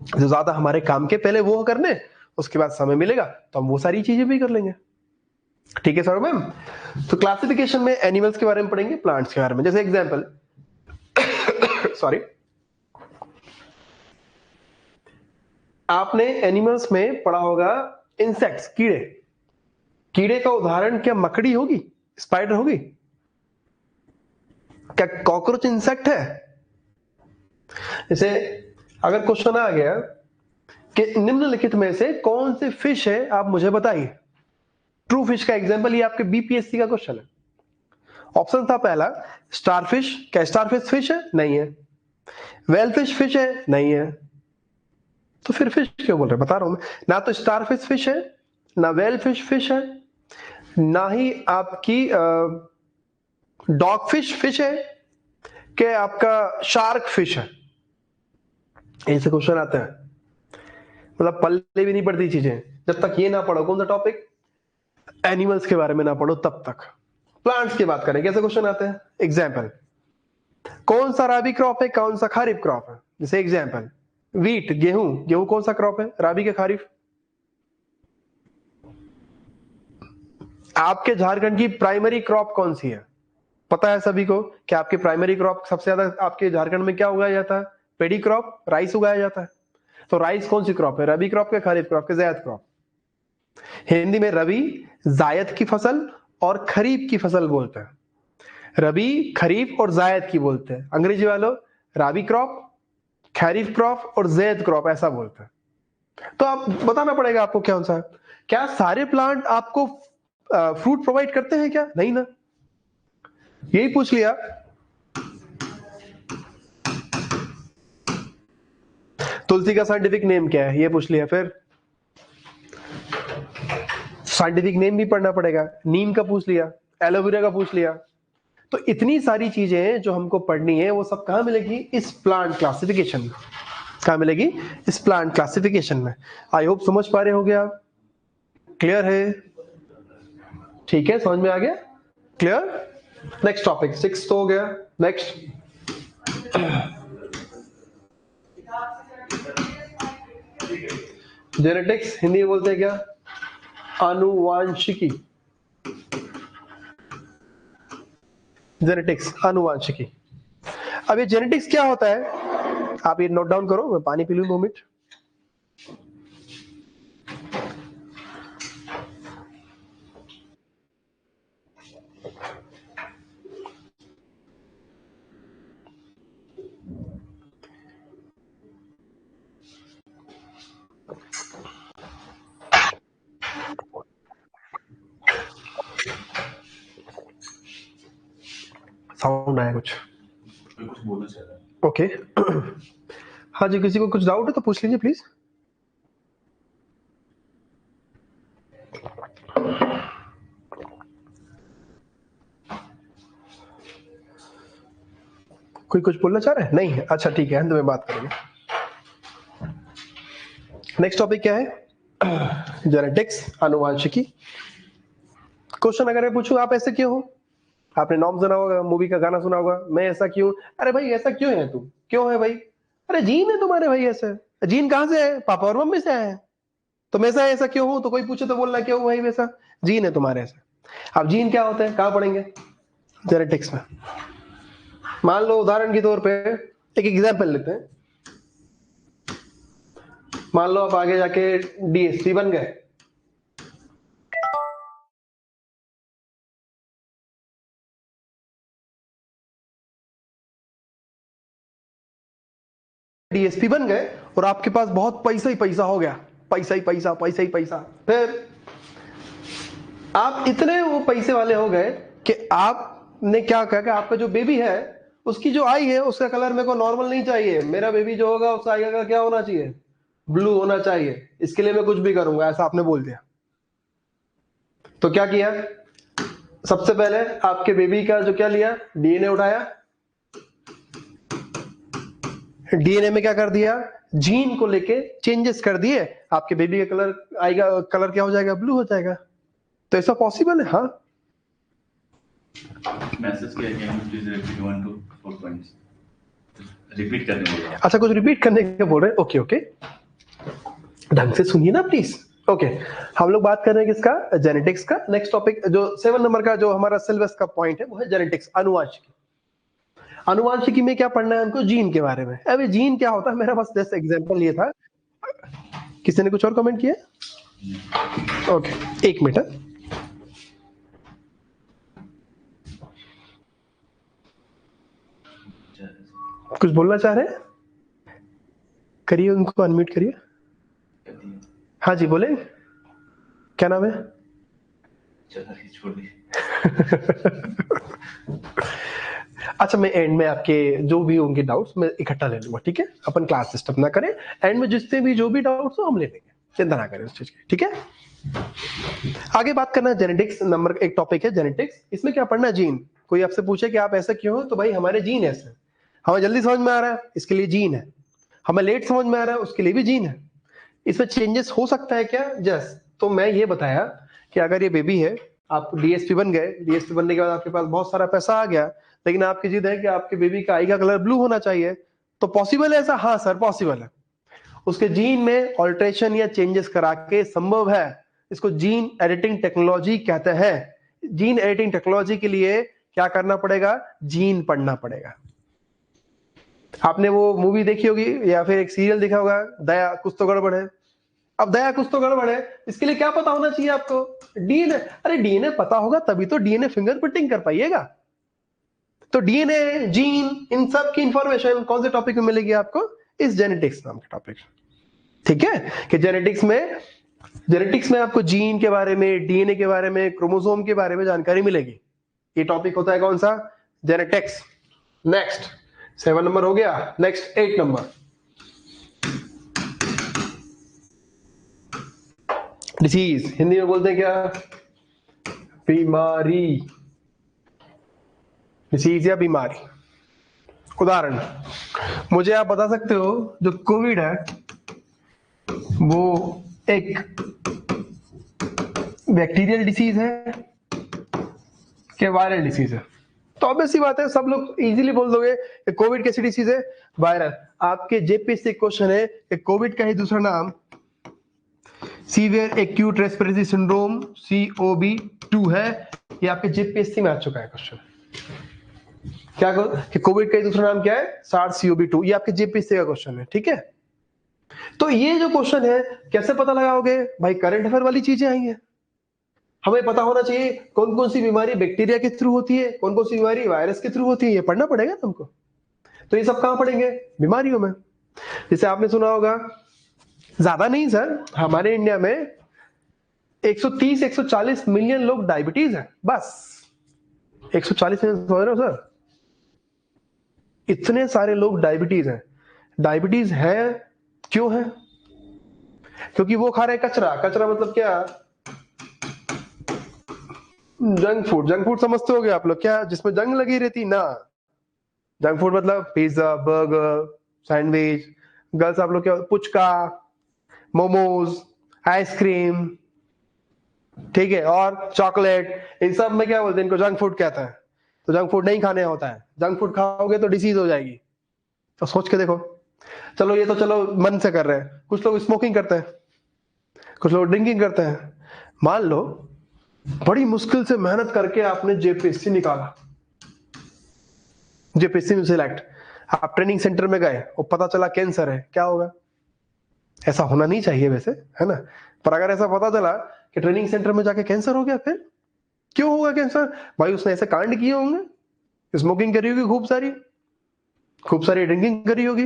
जो ज्यादा हमारे काम के पहले वो करने, उसके बाद समय मिलेगा तो हम वो सारी चीजें भी कर लेंगे, ठीक है सर मैम। तो क्लासिफिकेशन में एनिमल्स के बारे में पढ़ेंगे, प्लांट्स के बारे में, जैसे एग्जांपल सॉरी, आपने एनिमल्स में पढ़ा होगा इंसेक्ट्स, कीड़े, कीड़े का उदाहरण क्या मकड़ी होगी, स्पाइडर होगी, क्या कॉकरोच इंसेक्ट है। जैसे अगर क्वेश्चन आ गया कि निम्नलिखित में से कौन से फिश है, आप मुझे बताइए। ट्रू फिश का एग्जांपल, ये आपके बीपीएससी का क्वेश्चन है। ऑप्शन था पहला स्टारफिश। क्या स्टारफिश फिश है? नहीं है। वेलफिश फिश है? नहीं है। तो फिर फिश क्यों बोल रहे हैं? बता रहा हूं मैं, ना तो स्टारफिश फिश है, ना वेलफिश फिश है, ना ही आपकी डॉग फिश फिश है, कि आपका शार्क फिश है। ऐसे क्वेश्चन आते हैं, मतलब पल्ले भी नहीं पड़ती चीजें जब तक ये ना पढ़ो। कौन सा टॉपिक? एनिमल्स के बारे में ना पढ़ो तब तक। प्लांट्स की बात करें, कैसे क्वेश्चन आते हैं? एग्जाम्पल, कौन सा राबी क्रॉप है, कौन सा खरीफ क्रॉप है? जैसे एग्जाम्पल, वीट, गेहूं। गेहूं कौन सा क्रॉप है, राबी के खरीफ? आपके झारखंड की प्राइमरी क्रॉप कौन सी है? पता है सभी को कि आपकी प्राइमरी क्रॉप सबसे ज्यादा आपके झारखंड में क्या उगाया जाता है? पेडी क्रॉप, राइस उगाया जाता है। तो राइस कौन सी क्रॉप है? रबी क्रॉप के खरीफ क्रॉप के जायद क्रॉप? हिंदी में रबी जायद की फसल और खरीफ की फसल बोलते हैं। रबी, खरीफ और जायद की बोलते हैं। अंग्रेजी वालों राबी क्रॉप, खरीफ क्रॉप और जैद क्रॉप ऐसा बोलते हैं। तो आप बताना पड़ेगा आपको कौन सा है। क्या सारे प्लांट आपको फ्रूट प्रोवाइड करते हैं क्या? नहीं ना। यही पूछ लिया। तुलसी का साइंटिफिक नेम क्या है, ये पूछ लिया। फिर साइंटिफिक नेम भी पढ़ना पड़ेगा। नीम का पूछ लिया, एलोवेरा का पूछ लिया। तो इतनी सारी चीजें जो हमको पढ़नी है वो सब कहां मिलेगी? इस प्लांट क्लासिफिकेशन में। कहां मिलेगी? इस प्लांट क्लासिफिकेशन में। आई होप समझ पा रहे हो गया। क्लियर है? ठीक है, समझ में आ गया? क्लियर? नेक्स्ट टॉपिक, 6 तो हो गया। नेक्स्ट, जेनेटिक्स हिंदी में बोलते हैं क्या? आनुवांशिकी। जेनेटिक्स, आनुवांशिकी। अब ये जेनेटिक्स क्या होता है, आप ये नोट डाउन करो। मैं पानी पी लूं 2 मिनट। साउंड आया कुछ बोलना चाह रहा है। ओके। हाँ जी, किसी को कुछ डाउट है तो पूछ लीजिए प्लीज। कोई कुछ बोलना चाह रहा है? नहीं है? अच्छा ठीक है, अंत में बात करेंगे। नेक्स्ट टॉपिक क्या है? जेनेटिक्स, आनुवांशिकी। क्वेश्चन अगर मैं पूछूं आप ऐसे क्यों हो, आपने नाम सुना होगा, मूवी का गाना सुना होगा, मैं ऐसा क्यों। अरे भाई ऐसा क्यों है तू, क्यों है भाई? अरे जीन है तुम्हारे भाई ऐसे। जीन कहां से है? पापा और मम्मी से आए हैं। तो मैं ऐसा क्यों हूं, तो कोई पूछे तो बोलना क्यों भाई वैसा। जीन है तुम्हारे ऐसे। अब जीन क्या होते हैं, कहां पढ़ेंगे? जेनेटिक्स में। मान लो उदाहरण के तौर पे एक एग्जाम्पल लेते हैं। मान लो आप आगे जाके डीएसपी बन गए। डीएसपी बन गए और आपके पास बहुत पैसा ही पैसा हो गया। पैसा ही पैसा, पैसा ही पैसा। फिर आप इतने वो पैसे वाले हो गए कि आपने क्या कहा कि आपका जो बेबी है उसकी जो आई है उसका कलर मेरे को नॉर्मल नहीं चाहिए। मेरा बेबी जो होगा उसका आई का क्या होना चाहिए? ब्लू होना चाहिए। इसके लिए मैं कुछ भी करूंगा, ऐसा आपने बोल दिया। तो क्या किया? सबसे पहले आपके बेबी का जो क्या लिया, डीएनए उठाया। डीएनए में क्या कर दिया? जीन को लेके चेंजेस कर दिए। आपके बेबी का कलर आएगा, कलर क्या हो जाएगा? ब्लू हो जाएगा। तो ऐसा पॉसिबल है? हाँ। मैसेज किया गया है, please repeat 1 to 4 points. Repeat करने बोल रहा हूं। अच्छा, कुछ रिपीट करने के बोल रहे हैं? ओके ओके, ढंग से सुनिए ना प्लीज। ओके, हम लोग बात कर रहे हैं किसका? जेनेटिक्स का। नेक्स्ट टॉपिक जो 7 नंबर का जो हमारा सिलेबस का पॉइंट है वो है जेनेटिक्स, अनुवांशिकी। अनुवांशिकी में क्या पढ़ना है हमको? जीन के बारे में। अबे जीन क्या होता है? मेरा बस जैसे एग्जांपल ये था। किसी ने कुछ और कमेंट किया? ओके, एक मिनट। कुछ बोलना चाह रहे हैं? करिए, उनको अनम्यूट करिए। हाँ जी बोले, क्या नाम है? चलो ये छोड़ दी। अच्छा, मैं एंड में आपके जो भी होंगे डाउट्स मैं इकट्ठा ले लूंगा, ठीक है? अपन क्लास डिस्टर्ब ना करें, एंड में जितने भी जो भी डाउट्स हो हम ले लेंगे, चिंता ना करें उस चीज की, ठीक है? आगे बात करना जेनेटिक्स, नंबर एक टॉपिक है जेनेटिक्स। इसमें क्या पढ़ना है? जीन। कोई आपसे पूछे कि आप ऐसा क्यों हो, तो भाई हमारे जीन ऐसे, हमें जल्दी समझ में आ रहा है इसके लिए जीन है, हमें लेट समझ में आ रहा है उसके लिए भी जीन है। इसमें चेंजेस हो सकता है क्या? जस तो मैं ये बताया कि अगर ये बेबी है, आप डीएसपी बन गए, डीएसपी बनने के बाद आपके पास बहुत सारा पैसा आ गया, लेकिन आपकी जिद है कि आपके बेबी का आई का कलर ब्लू होना चाहिए, तो पॉसिबल है ऐसा? हाँ सर पॉसिबल है। उसके जीन में ऑल्ट्रेशन या चेंजेस करा के संभव है। इसको जीन एडिटिंग टेक्नोलॉजी कहते हैं। जीन एडिटिंग टेक्नोलॉजी के लिए क्या करना पड़ेगा? जीन पढ़ना पड़ेगा। आपने वो मूवी देखी होगी या फिर एक सीरियल देखा होगा, दया कुछ तो गड़बड़ है। अब दया कुछ तो गड़बड़ है, इसके लिए क्या पता होना चाहिए आपको? डीएनए। अरे डीएनए पता होगा तभी तो डीएनए फिंगरप्रिंटिंग कर पाइएगा। तो डीएनए, जीन, इन सब की इंफॉर्मेशन कौन से टॉपिक में मिलेगी आपको? इस जेनेटिक्स नाम के टॉपिक, ठीक है? कि जेनेटिक्स में आपको जीन के बारे में, डीएनए के बारे में, क्रोमोसोम के बारे में जानकारी मिलेगी। ये टॉपिक होता है कौन सा? जेनेटिक्स। नेक्स्ट 7 नंबर हो गया, नेक्स्ट 8 नंबर डिसीज। हिंदी में बोलते हैं क्या? बीमारी। डिसीज या बीमारी। उदाहरण मुझे आप बता सकते हो, जो कोविड है वो एक बैक्टीरियल डिसीज है क्या वायरल डिसीज है? तो ऑब्वियस सी बात है, सब लोग इजीली बोल दोगे कि कोविड कैसी डिसीज है? वायरल। आपके जेपीएससी क्वेश्चन है कि कोविड का ही दूसरा नाम severe acute respiratory syndrome COV-2 है। ये आपके जेपीएससी में आ चुका है क्वेश्चन। क्या कि कोविड का दूसरा नाम क्या है? SARS-CoV-2। ये आपके जेपीएससी का क्वेश्चन है, ठीक है? तो ये जो क्वेश्चन है कैसे पता लगाओगे भाई? करंट अफेयर वाली चीजें आई हैं, हमें पता होना चाहिए कौन कौन सी बीमारी बैक्टीरिया के थ्रू होती है, कौन कौन सी बीमारी वायरस के थ्रू होती है, ये पढ़ना पड़ेगा तुमको। तो ये सब कहां पढ़ेंगे? बीमारियों में। जैसे आपने सुना होगा, ज्यादा नहीं सर, हमारे इंडिया में 130-140 मिलियन लोग डायबिटीज है, बस 140 मिलियन, समझ रहे हो सर? इतने सारे लोग डायबिटीज हैं। डायबिटीज है क्यों है? क्योंकि वो खा रहे कचरा। कचरा मतलब क्या? Junk food. जंक फूड समझते होगे आप लोग क्या, जिसमें जंग लगी रहती ना? जंक फूड मतलब पिज्जा, बर्गर, सैंडविच, गर्ल्स आप लोग क्या, पुचका, मोमोज, आइसक्रीम, ठीक है, और चॉकलेट, इन सब में क्या बोलते हैं? इनको जंक फूड कहता है। तो जंक फूड नहीं खाने होता है, जंक फूड खाओगे तो डिसीज हो जाएगी। तो सोच के देखो। चलो ये तो चलो मन से कर रहे हैं, कुछ लोग स्मोकिंग करते हैं, कुछ लोग ड्रिंकिंग करते हैं। मान लो बड़ी मुश्किल से मेहनत करके आपने जेपीएससी निकाला, जेपीएससी में सिलेक्ट, आप ट्रेनिंग सेंटर में गए और पता चला कैंसर है, क्या होगा? ऐसा होना नहीं चाहिए वैसे, है ना? पर अगर ऐसा पता चला कि ट्रेनिंग सेंटर में जाके कैंसर हो गया, फिर क्यों होगा कैंसर? भाई उसने ऐसे कांड किए होंगे, स्मोकिंग करी होगी, खूब सारी ड्रिंकिंग करी होगी,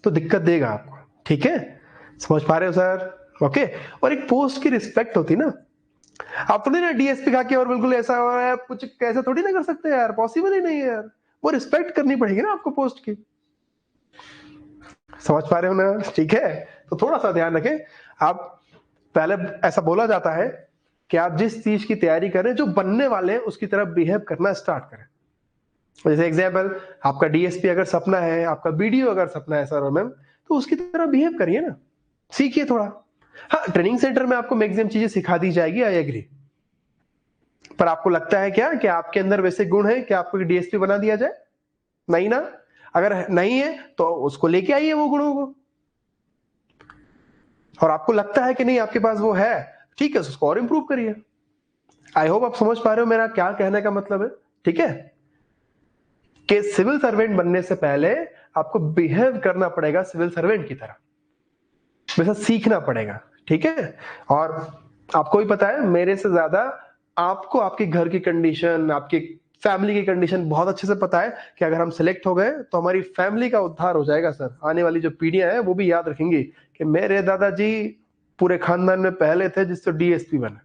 तो दिक्कत देगा आपको, ठीक है? समझ पा रहे हो सर? ओके। और एक पोस्ट की रिस्पेक्ट होती ना, आप थोड़ी ना डीएसपी खा के और बिल्कुल ऐसा हो रहा है कुछ, कैसे थोड़ी ना कर सकते यार, पॉसिबल ही नहीं है यार। वो रिस्पेक्ट करनी पड़ेगी ना आपको पोस्ट की। समझ पा रहे हो ना? ठीक है, तो थोड़ा सा ध्यान रखें। आप पहले ऐसा बोला जाता है कि आप जिस चीज की तैयारी करें, जो बनने वाले हैं उसकी तरफ बिहेव करना स्टार्ट करें। जैसे एग्जाम्पल, आपका डीएसपी अगर सपना है, आपका बीडीओ अगर सपना है सर मैम, तो उसकी तरह बिहेव करिए ना, सीखिए थोड़ा। हाँ, ट्रेनिंग सेंटर में आपको मैक्सिमम चीजें सिखा दी जाएगी, आई एग्री। पर आपको लगता है क्या कि आपके अंदर वैसे गुण है कि आपको डीएसपी बना दिया जाए? नहीं ना। अगर नहीं है तो उसको लेके आइए वो गुणों को, और आपको लगता है कि नहीं आपके पास वो है, ठीक है, उसको और इंप्रूव करिए। आई होप आप समझ पा रहे हो मेरा क्या कहने का मतलब है, ठीक है? कि सिविल सर्वेंट बनने से पहले आपको बिहेव करना पड़ेगा सिविल सर्वेंट की तरह, वैसा सीखना पड़ेगा, ठीक है? और आपको भी पता है मेरे से ज्यादा आपको आपके घर की कंडीशन, आपकी फैमिली की कंडीशन बहुत अच्छे से पता है कि अगर हम सिलेक्ट हो गए तो हमारी फैमिली का उद्धार हो जाएगा सर। आने वाली जो पीढ़ियां हैं वो भी याद रखेंगी कि मेरे दादाजी पूरे खानदान में पहले थे जिससे डीएसपी बने।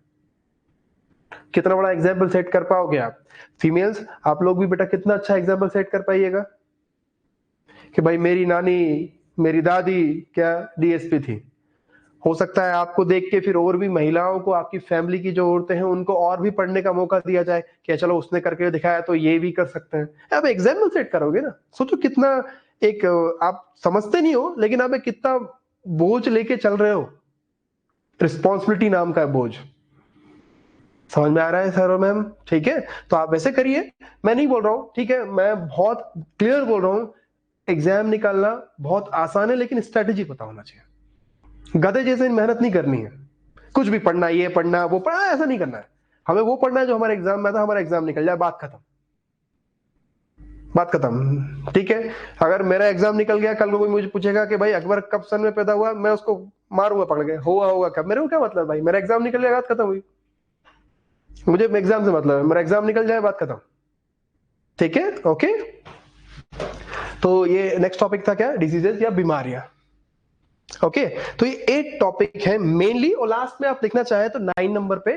कितना बड़ा एग्जाम्पल सेट कर पाओगे आप? फीमेल्स आप लोग भी बेटा कितना अच्छा एग्जाम्पल सेट कर पाइएगा कि भाई मेरी नानी, मेरी दादी क्या डीएसपी थी। हो सकता है आपको देख के फिर और भी महिलाओं को, आपकी फैमिली की जो औरतें हैं उनको और भी पढ़ने का मौका दिया जाए कि चलो उसने करके दिखाया तो ये भी कर सकते हैं। आप एग्जाम्पल सेट करोगे ना, सोचो कितना एक, आप समझते नहीं हो लेकिन आप कितना बोझ लेके चल रहे हो, रिस्पॉन्सिबिलिटी नाम का बोझ। समझ में आ रहा है सर और मैम? ठीक है, तो आप वैसे करिए, मैं नहीं बोल रहा हूं, ठीक है, मैं बहुत क्लियर बोल रहा हूं, एग्जाम निकालना बहुत आसान है लेकिन स्ट्रेटेजी पता होना चाहिए। गधे जैसे मेहनत नहीं करनी है, कुछ भी पढ़ना, ये पढ़ना वो पढ़ना, ऐसा नहीं करना है। हमें वो पढ़ना है जो हमारे एग्जाम में था, हमारा एग्जाम निकल जाए, बात खत्म, बात खत्म। ठीक है, अगर मेरा एग्जाम निकल गया, कल को कोई मुझे पूछेगा कि भाई अकबर कब सन में पैदा हुआ, मैं उसको मारूंगा पकड़ के, हुआ होगा कब, मेरे को क्या मतलब भाई, मेरा एग्जाम निकल गया, बात खत्म हुई। मुझे एग्जाम से मतलब है, मेरा एग्जाम निकल जाए, बात खत्म। ठीक है, ओके। तो ये नेक्स्ट टॉपिक था क्या, डिजीजेस या बीमारियां। ओके, तो ये 8 टॉपिक है मेनली, और लास्ट में आप देखना चाहे तो 9 नंबर पे,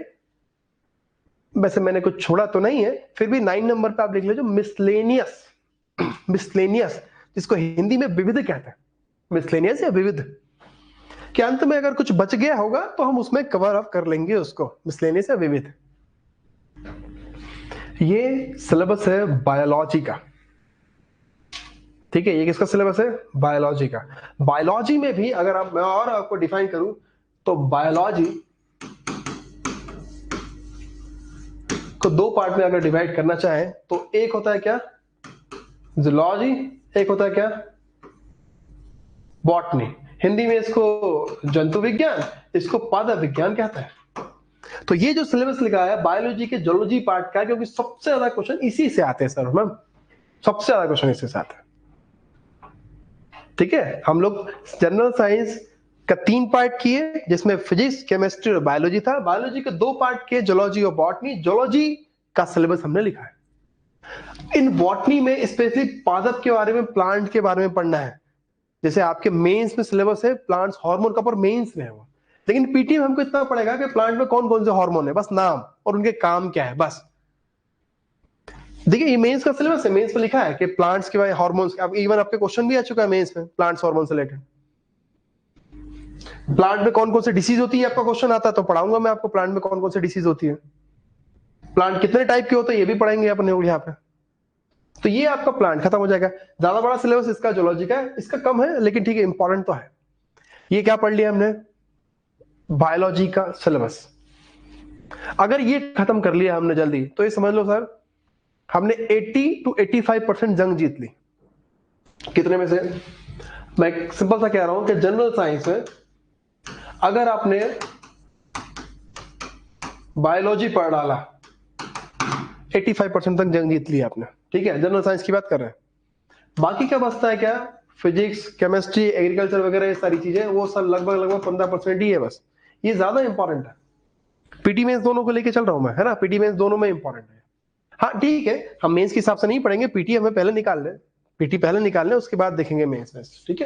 वैसे मैंने कुछ छोड़ा तो नहीं है, फिर भी 9 नंबर पे आप लिख लीजिए मिसलेनियस। मिसलेनियस जिसको हिंदी में विविध कहते हैं, मिसलेनियस या विविध, कि अंत में अगर कुछ बच गया होगा तो हम उसमें कवर अप कर लेंगे उसको, मिसलेनियस या विविध। ये सिलेबस है बायोलॉजी का। ठीक है, ये किसका सिलेबस है? बायोलॉजी का। बायोलॉजी में भी अगर आप, मैं और आपको डिफाइन करूं तो बायोलॉजी को 2 पार्ट में अगर डिवाइड करना चाहें तो एक होता है क्या, जूलॉजी, एक होता है क्या, बॉटनी। हिंदी में इसको जंतु विज्ञान, इसको पादप विज्ञान कहते हैं। तो ये जो सिलेबस लिखा है बायोलॉजी के जूलॉजी पार्ट का, क्योंकि सबसे ज्यादा क्वेश्चन इसी से आते हैं सर मैम, सबसे ज्यादा क्वेश्चन इसी से आते हैं। ठीक है, हम लोग जनरल साइंस का 3 पार्ट किए जिसमें फिजिक्स, केमिस्ट्री और बायोलॉजी था। बायोलॉजी के 2 पार्ट किए, जूलॉजी और बॉटनी। जूलॉजी का सिलेबस हमने लिखा है। इन बॉटनी में स्पेशली पादप के बारे में, प्लांट के बारे में पढ़ना है। जैसे आपके मेंस में सिलेबस है प्लांट्स हार्मोन का, पर मेंस में है वो, लेकिन पीटी में हमको इतना पड़ेगा कि प्लांट में कौन कौन से हार्मोन है, बस नाम और उनके काम क्या है, बस। देखिए ये मेंस का सिलेबस है, मेंस में लिखा है कि प्लांट्स के बारे हार्मोन्स, अब इवन आपके क्वेश्चन भी आ चुका है मेंस में प्लांट्स हार्मोन से रिलेटेड। प्लांट में कौन कौन से डिसीज होती है आपका क्वेश्चन आता है, तो पढ़ाऊंगा मैं आपको प्लांट में कौन कौन से डिसीज होती है, प्लांट कितने टाइप के होते हैं ये भी पढ़ेंगे अपने यहाँ पे। तो ये आपका प्लांट खत्म हो जाएगा। ज्यादा बड़ा सिलेबस इसका जूलॉजी का है, इसका कम है लेकिन ठीक है, इंपॉर्टेंट तो है। ये क्या पढ़ लिया हमने, बायोलॉजी का सिलेबस। अगर ये खत्म कर लिया हमने जल्दी तो ये समझ लो सर हमने 80 to 85% जंग जीत ली। कितने में से? मैं सिंपल सा कह रहा हूं कि जनरल साइंस में अगर आपने बायोलॉजी पढ़ डाला 85% तक जंग जीत ली आपने। ठीक है, जनरल साइंस की बात कर रहे हैं। बाकी क्या बचता है क्या, फिजिक्स, केमिस्ट्री, एग्रीकल्चर वगैरह ये सारी चीजें, वो सब लगभग 15% ही है बस। ये ज्यादा इंपॉर्टेंट है। पीटी मेंस दोनों को लेके चल रहा हूं मैं, है ना, पीटी मेंस दोनों में इंपॉर्टेंट है। हाँ ठीक है, हम मेंस के हिसाब से नहीं पढ़ेंगे, पीटी हमें पहले निकाल लें, पीटी पहले निकाल लें, उसके बाद देखेंगे मेंस में। ठीक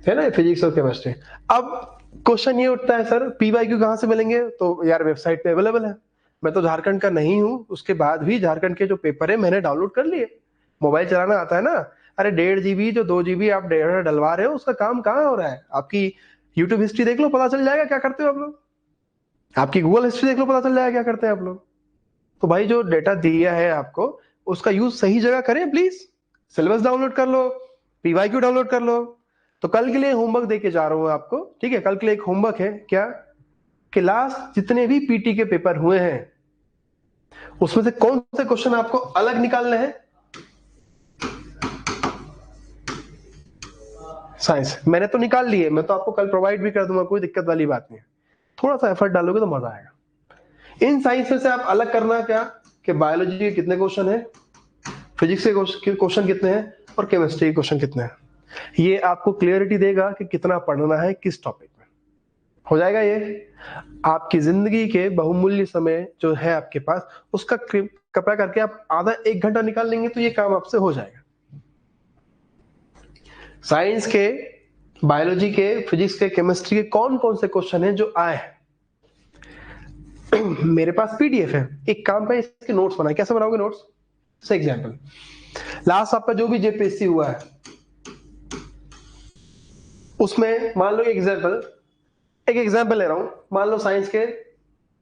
है ना, फिजिक्स और केमिस्ट्री। अब क्वेश्चन ये उठता है सर पीवाईक्यू कहां से मिलेंगे, तो यार वेबसाइट पे अवेलेबल है। मैं तो झारखंड का नहीं हूं, उसके बाद भी झारखंड के जो पेपर है मैंने डाउनलोड कर लिए। मोबाइल चलाना आता है ना, अरे 1.5 GB जो 2 GB आप डलवा रहे हो उसका काम कहाँ हो रहा है। आपकी यूट्यूब हिस्ट्री देख लो, पता चल जाएगा क्या करते हो आप लोग। आपकी गूगल हिस्ट्री देख लो, पता चल जाएगा क्या करते हैं आप लोग। तो भाई जो डेटा दिया है आपको उसका यूज सही जगह करें प्लीज। सिलेबस डाउनलोड कर लो, पीवाईक्यू डाउनलोड कर लो। तो कल के लिए होमवर्क देके जा रहा हूं आपको, ठीक है, कल के लिए एक होमवर्क है क्या, कि लास्ट जितने भी पीटी के पेपर हुए हैं उसमें से कौन से क्वेश्चन आपको अलग निकालने हैं। साइंस मैंने तो निकाल लिए, मैं तो आपको कल प्रोवाइड भी कर दूंगा, कोई दिक्कत वाली बात नहीं है। थोड़ा सा एफर्ट डालोगे तो मजा आएगा। इन साइंस में से आप अलग करना क्या, कि बायोलॉजी के कितने क्वेश्चन है, फिजिक्स के क्वेश्चन कितने हैं, और केमिस्ट्री के क्वेश्चन कितने हैं। ये आपको क्लियरिटी देगा कि कितना पढ़ना है किस टॉपिक में। हो जाएगा ये आपकी जिंदगी के बहुमूल्य समय जो है आपके पास, उसका कृपया करके आप आधा 1 घंटा निकाल लेंगे तो ये काम आपसे हो जाएगा। साइंस के बायोलॉजी के, फिजिक्स के, केमिस्ट्री के कौन कौन से क्वेश्चन हैं जो आए हैं। मेरे पास पीडीएफ है, एक काम पे इसके नोट्स बनाए। कैसे बनाओगे नोट्स? से एग्जांपल, लास्ट आपका जो भी जेपीएससी हुआ है उसमें मान लो एक एग्जांपल ले रहा हूं, मान लो साइंस के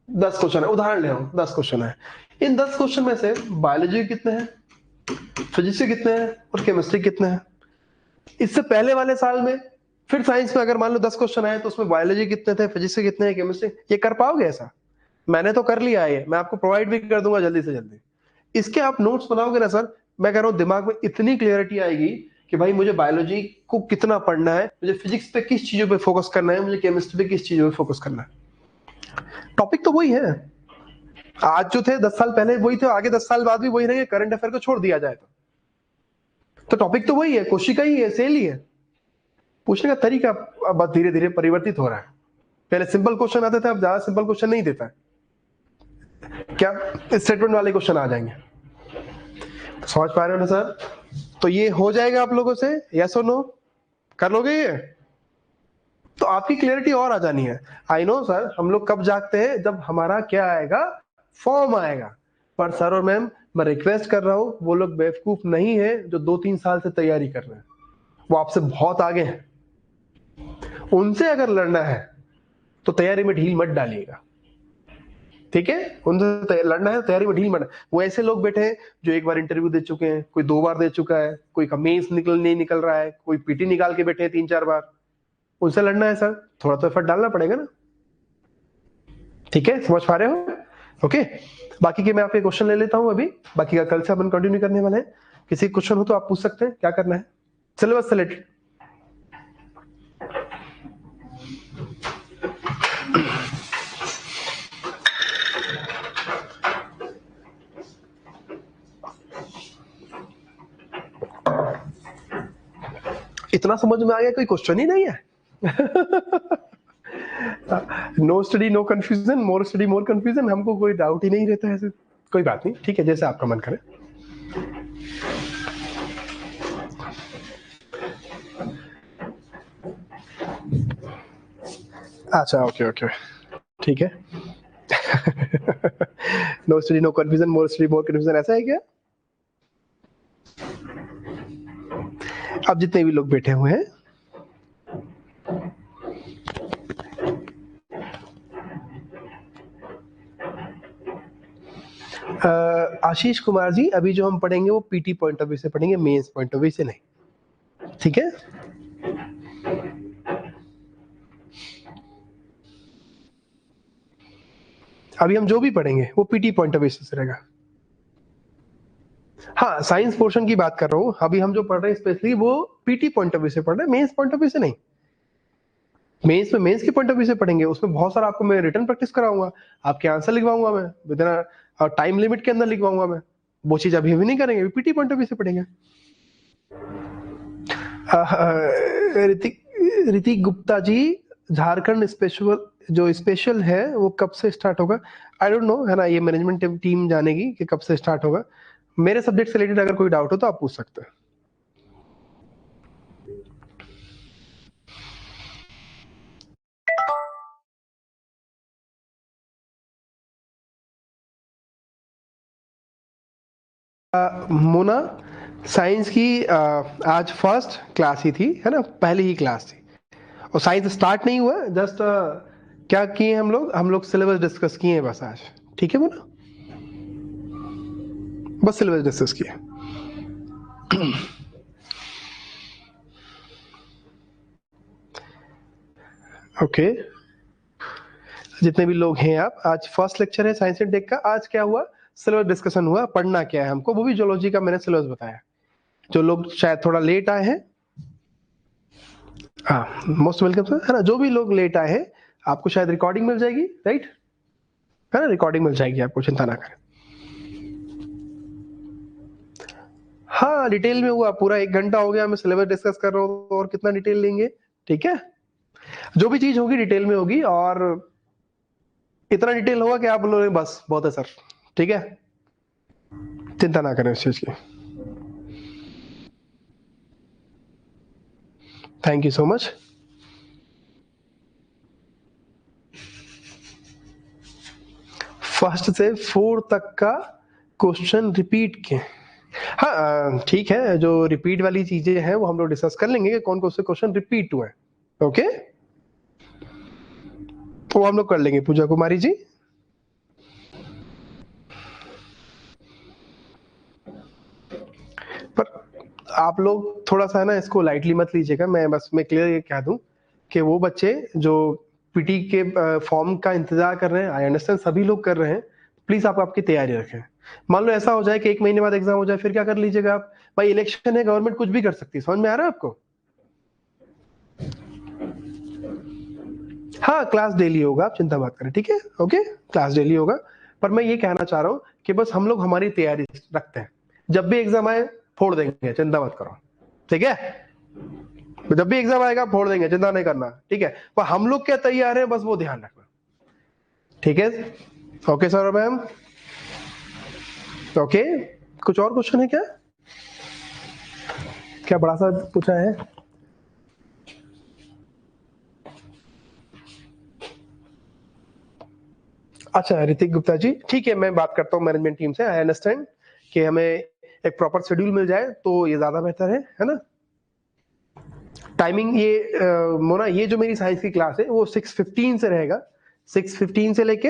10 क्वेश्चन है, उदाहरण ले रहा हूं, 10 क्वेश्चन है। इन 10 क्वेश्चन में से बायोलॉजी कितने हैं, फिजिक्स के कितने हैं और केमिस्ट्री कितने हैं। इससे पहले वाले साल में फिर साइंस में अगर मान लो 10 क्वेश्चन आए तो उसमें बायोलॉजी कितने थे, फिजिक्स के कितने हैं, केमिस्ट्री, ये कर पाओगे ऐसा? मैंने तो कर लिया है, मैं आपको प्रोवाइड भी कर दूंगा जल्दी से जल्दी। इसके आप नोट्स बनाओगे ना सर, मैं कह रहा हूं दिमाग में इतनी क्लियरिटी आएगी कि भाई मुझे बायोलॉजी को कितना पढ़ना है, मुझे फिजिक्स पे किस चीजों पे फोकस करना है, मुझे केमिस्ट्री पे किस चीजों पे फोकस करना है। टॉपिक तो वही है, आज जो थे 10 साल पहले वही थे, आगे 10 साल बाद भी वही रहेंगे। करंट अफेयर को छोड़ दिया जाए तो टॉपिक तो वही है, कोशिका ही है, सेल ही है। पूछने का तरीका अब धीरे धीरे परिवर्तित हो रहा है। पहले सिंपल क्वेश्चन आते थे, अब ज्यादा सिंपल क्वेश्चन नहीं देता है, क्या स्टेटमेंट वाले क्वेश्चन आ जाएंगे। समझ पा रहे हो ना सर? तो ये हो जाएगा आप लोगों से, यस और नो? कर लोगे ये? तो आपकी क्लियरिटी और आ जानी है। आई नो सर, हम लोग कब जागते हैं? जब हमारा क्या आएगा, फॉर्म आएगा। पर सर और मैम, मैं रिक्वेस्ट कर रहा हूं, वो लोग बेवकूफ नहीं है जो 2-3 साल से तैयारी कर रहे हैं, वो आपसे बहुत आगे हैं। उनसे अगर लड़ना है तो तैयारी में ढील मत डालिएगा, ठीक है? उनसे लड़ना है, तैयारी में ढील मत। वो ऐसे लोग बैठे हैं जो एक बार इंटरव्यू दे चुके हैं, कोई 2 बार दे चुका है, कोई का मेंस नहीं निकल रहा है, कोई पीटी निकाल के बैठे हैं 3-4 बार। उनसे लड़ना है सर, थोड़ा तो एफर्ट डालना पड़ेगा ना, ठीक है? समझ पा रहे हो? ओके, बाकी के मैं आपके क्वेश्चन ले लेता हूं अभी, बाकी का कल से अपन कंटिन्यू करने वाले हैं। किसी क्वेश्चन हो तो आप पूछ सकते हैं, क्या करना है सिलेबस से रिलेटेड। इतना समझ में आ गया, कोई क्वेश्चन ही नहीं है। No study no confusion, more study more confusion. हमको कोई डाउट ही नहीं रहता है, कोई बात नहीं, ठीक है, जैसे आपका मन करे। अच्छा, ओके ओके, ठीक है। No study no confusion, more study more confusion, ऐसा है क्या? अब जितने भी लोग बैठे हुए हैं, आशीष कुमार जी, अभी जो हम पढ़ेंगे वो पीटी पॉइंट ऑफ व्यू से पढ़ेंगे, मेंस पॉइंट ऑफ व्यू से नहीं, ठीक है? अभी हम जो भी पढ़ेंगे वो पीटी पॉइंट ऑफ व्यू से रहेगा। हाँ, साइंस पोर्शन की बात कर रहा हूँ, अभी हम जो पढ़ रहे हैं स्पेशली वो पीटी पॉइंट ऑफ व्यू से पढ़ रहे हैं, मेंस पॉइंट ऑफ व्यू से नहीं। मेंस में मेंस के पॉइंट ऑफ व्यू से पढ़ेंगे, उसमें बहुत सारा आपको मैं रिटर्न प्रैक्टिस कराऊंगा, आपके आंसर लिखवाऊंगा मैं विद इन टाइम लिमिट के अंदर लिखवाऊंगा मैं। वो चीज अभी भी नहीं करेंगे, पीटी पॉइंट ऑफ व्यू से पढ़ेंगे। ऋतिक ऋतिक गुप्ता जी, झारखंड स्पेशल जो स्पेशल है वो कब से स्टार्ट होगा? आई डोंट नो, है ना, ये मैनेजमेंट टीम जानेगी कि कब से स्टार्ट होगा। मेरे सब्जेक्ट से रिलेटेड अगर कोई डाउट हो तो आप पूछ सकते हैं। मोना, साइंस की आज फर्स्ट क्लास ही थी, है ना, पहली ही क्लास थी, और साइंस स्टार्ट नहीं हुआ, जस्ट क्या किए हम लोग सिलेबस डिस्कस किए हैं बस आज, ठीक है मोना, बस सिलेबस डिस्कस किए। ओके, जितने भी लोग हैं आप, आज फर्स्ट लेक्चर है साइंस एंड टेक का। आज क्या हुआ, सिलेबस डिस्कशन हुआ, पढ़ना क्या है हमको, वो भी जूलॉजी का मैंने सिलेबस बताया। जो लोग शायद थोड़ा लेट आए हैं, हाँ, मोस्ट वेलकम सर, है ना, जो भी लोग लेट आए हैं आपको शायद रिकॉर्डिंग मिल जाएगी, राइट, है ना, रिकॉर्डिंग मिल जाएगी आपको, चिंता ना करें। हाँ, डिटेल में हुआ, पूरा 1 घंटा हो गया मैं सिलेबस डिस्कस कर रहा हूँ, तो और कितना डिटेल लेंगे, ठीक है? जो भी चीज होगी डिटेल में होगी, और इतना डिटेल होगा कि आप बोलोगे बस बहुत है सर, ठीक है, चिंता ना करें उस चीज की। Thank you so much. First से 4 तक का क्वेश्चन रिपीट के, हाँ ठीक है, जो रिपीट वाली चीजें हैं वो हम लोग डिस्कस कर लेंगे कि कौन कौन से क्वेश्चन रिपीट हुए। ओके, तो हम लोग कर लेंगे। पूजा कुमारी जी, पर आप लोग थोड़ा सा है ना इसको लाइटली मत लीजिएगा। मैं क्लियर ये कह दूं कि वो बच्चे जो पीटी के फॉर्म का इंतजार कर रहे हैं, आई अंडरस्टैंड सभी लोग कर रहे हैं, प्लीज आप आपकी तैयारी रखें। मान लो ऐसा हो जाए कि 1 महीने बाद एग्जाम हो जाए, फिर क्या कर लीजिएगा आप? भाई इलेक्शन है, गवर्नमेंट कुछ भी कर सकती है, समझ में आ रहा है आपको? हाँ, क्लास डेली होगा, आप चिंता मत करें, ठीक है? ओके, क्लास डेली होगा। पर मैं ये कहना चाह रहा हूँ कि बस हम लोग हमारी तैयारी रखते हैं, जब भी एग्जाम आए फोड़ देंगे, चिंता मत करो, ठीक है? जब भी एग्जाम आएगा फोड़ देंगे, चिंता नहीं करना, ठीक है? पर हम लोग क्या तैयार हैं, बस वो ध्यान रखना, ठीक है? Okay sir ma'am, okay. कुछ और क्वेश्चन है क्या? क्या बड़ा सा पूछा है? अच्छा ऋतिक गुप्ता जी, ठीक है, मैं बात करता हूँ मैनेजमेंट टीम से। आई अंडरस्टैंड कि हमें एक प्रॉपर शेड्यूल मिल जाए तो ये ज्यादा बेहतर है ना? टाइमिंग ये मोना, ये जो मेरी साइंस की क्लास है वो 6:15 से रहेगा, 6:15 से लेके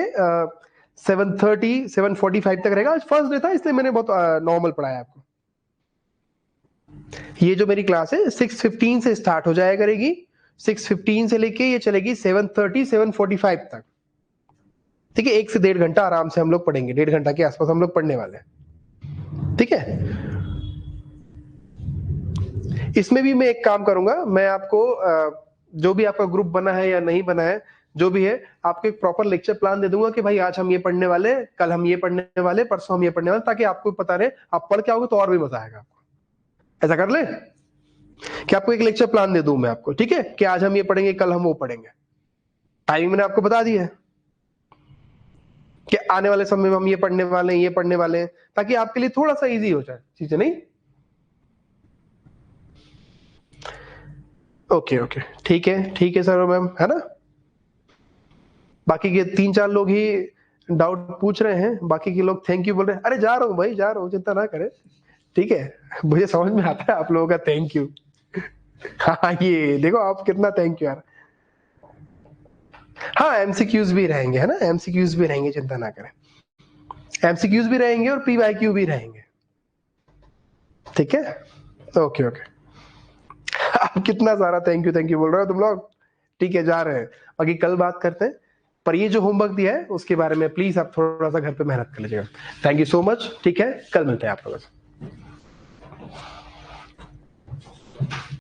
7:30 7:45 तक रहेगा। आज फर्स्ट डे था इसलिए मैंने बहुत नॉर्मल पढ़ाया आपको। ये जो मेरी क्लास है 6:15 से स्टार्ट हो जाया करेगी, 6:15 से लेके ये चलेगी 7:30 7:45 तक, ठीक है? 1 से 1.5 घंटा आराम से हम लोग पढ़ेंगे, 1.5 घंटा के आसपास हम लोग पढ़ने वाले हैं, ठीक है? इसमें भी मैं एक काम करूंगा, मैं आपको जो भी आपका ग्रुप बना है या नहीं बना है, जो भी है, आपको एक प्रॉपर लेक्चर प्लान दे दूंगा कि भाई आज हम ये पढ़ने वाले, कल हम ये पढ़ने वाले, परसों हम ये पढ़ने वाले, ताकि आपको पता रहे। आप पढ़ के आओगे तो और भी मजा आएगा आपको। ऐसा कर ले कि आपको एक लेक्चर प्लान दे दूं मैं आपको, ठीक है? कि आज हम ये पढ़ेंगे, कल हम वो पढ़ेंगे। टाइमिंग मैंने आपको बता दी है कि आने वाले समय में हम ये पढ़ने वाले हैं, ये पढ़ने वाले हैं, ताकि आपके लिए थोड़ा सा इजी हो जाए चीजें, नहीं? ओके ओके, ठीक है सर मैम, है ना? बाकी के 3-4 लोग ही डाउट पूछ रहे हैं, बाकी के लोग थैंक यू बोल रहे हैं। अरे जा रहा हूँ भाई, जा रहा हूँ, चिंता ना करें, ठीक है? मुझे समझ में आता है आप लोगों का थैंक यू। हाँ, ये देखो आप कितना थैंक यू यार। हाँ, एमसीक्यूज भी रहेंगे, है ना? एमसीक्यूज भी रहेंगे, चिंता ना करें। एमसीक्यूज भी रहेंगे और पीवाईक्यू भी रहेंगे, ठीक है? Okay okay. आप कितना सारा थैंक यू बोल रहे हो तुम लोग, ठीक है? जा रहे हैं, बाकी कल बात करते हैं। पर ये जो होमवर्क दिया है उसके बारे में प्लीज आप थोड़ा सा घर पे मेहनत कर लीजिएगा। थैंक यू सो मच, ठीक है? कल मिलते हैं आप लोगों से।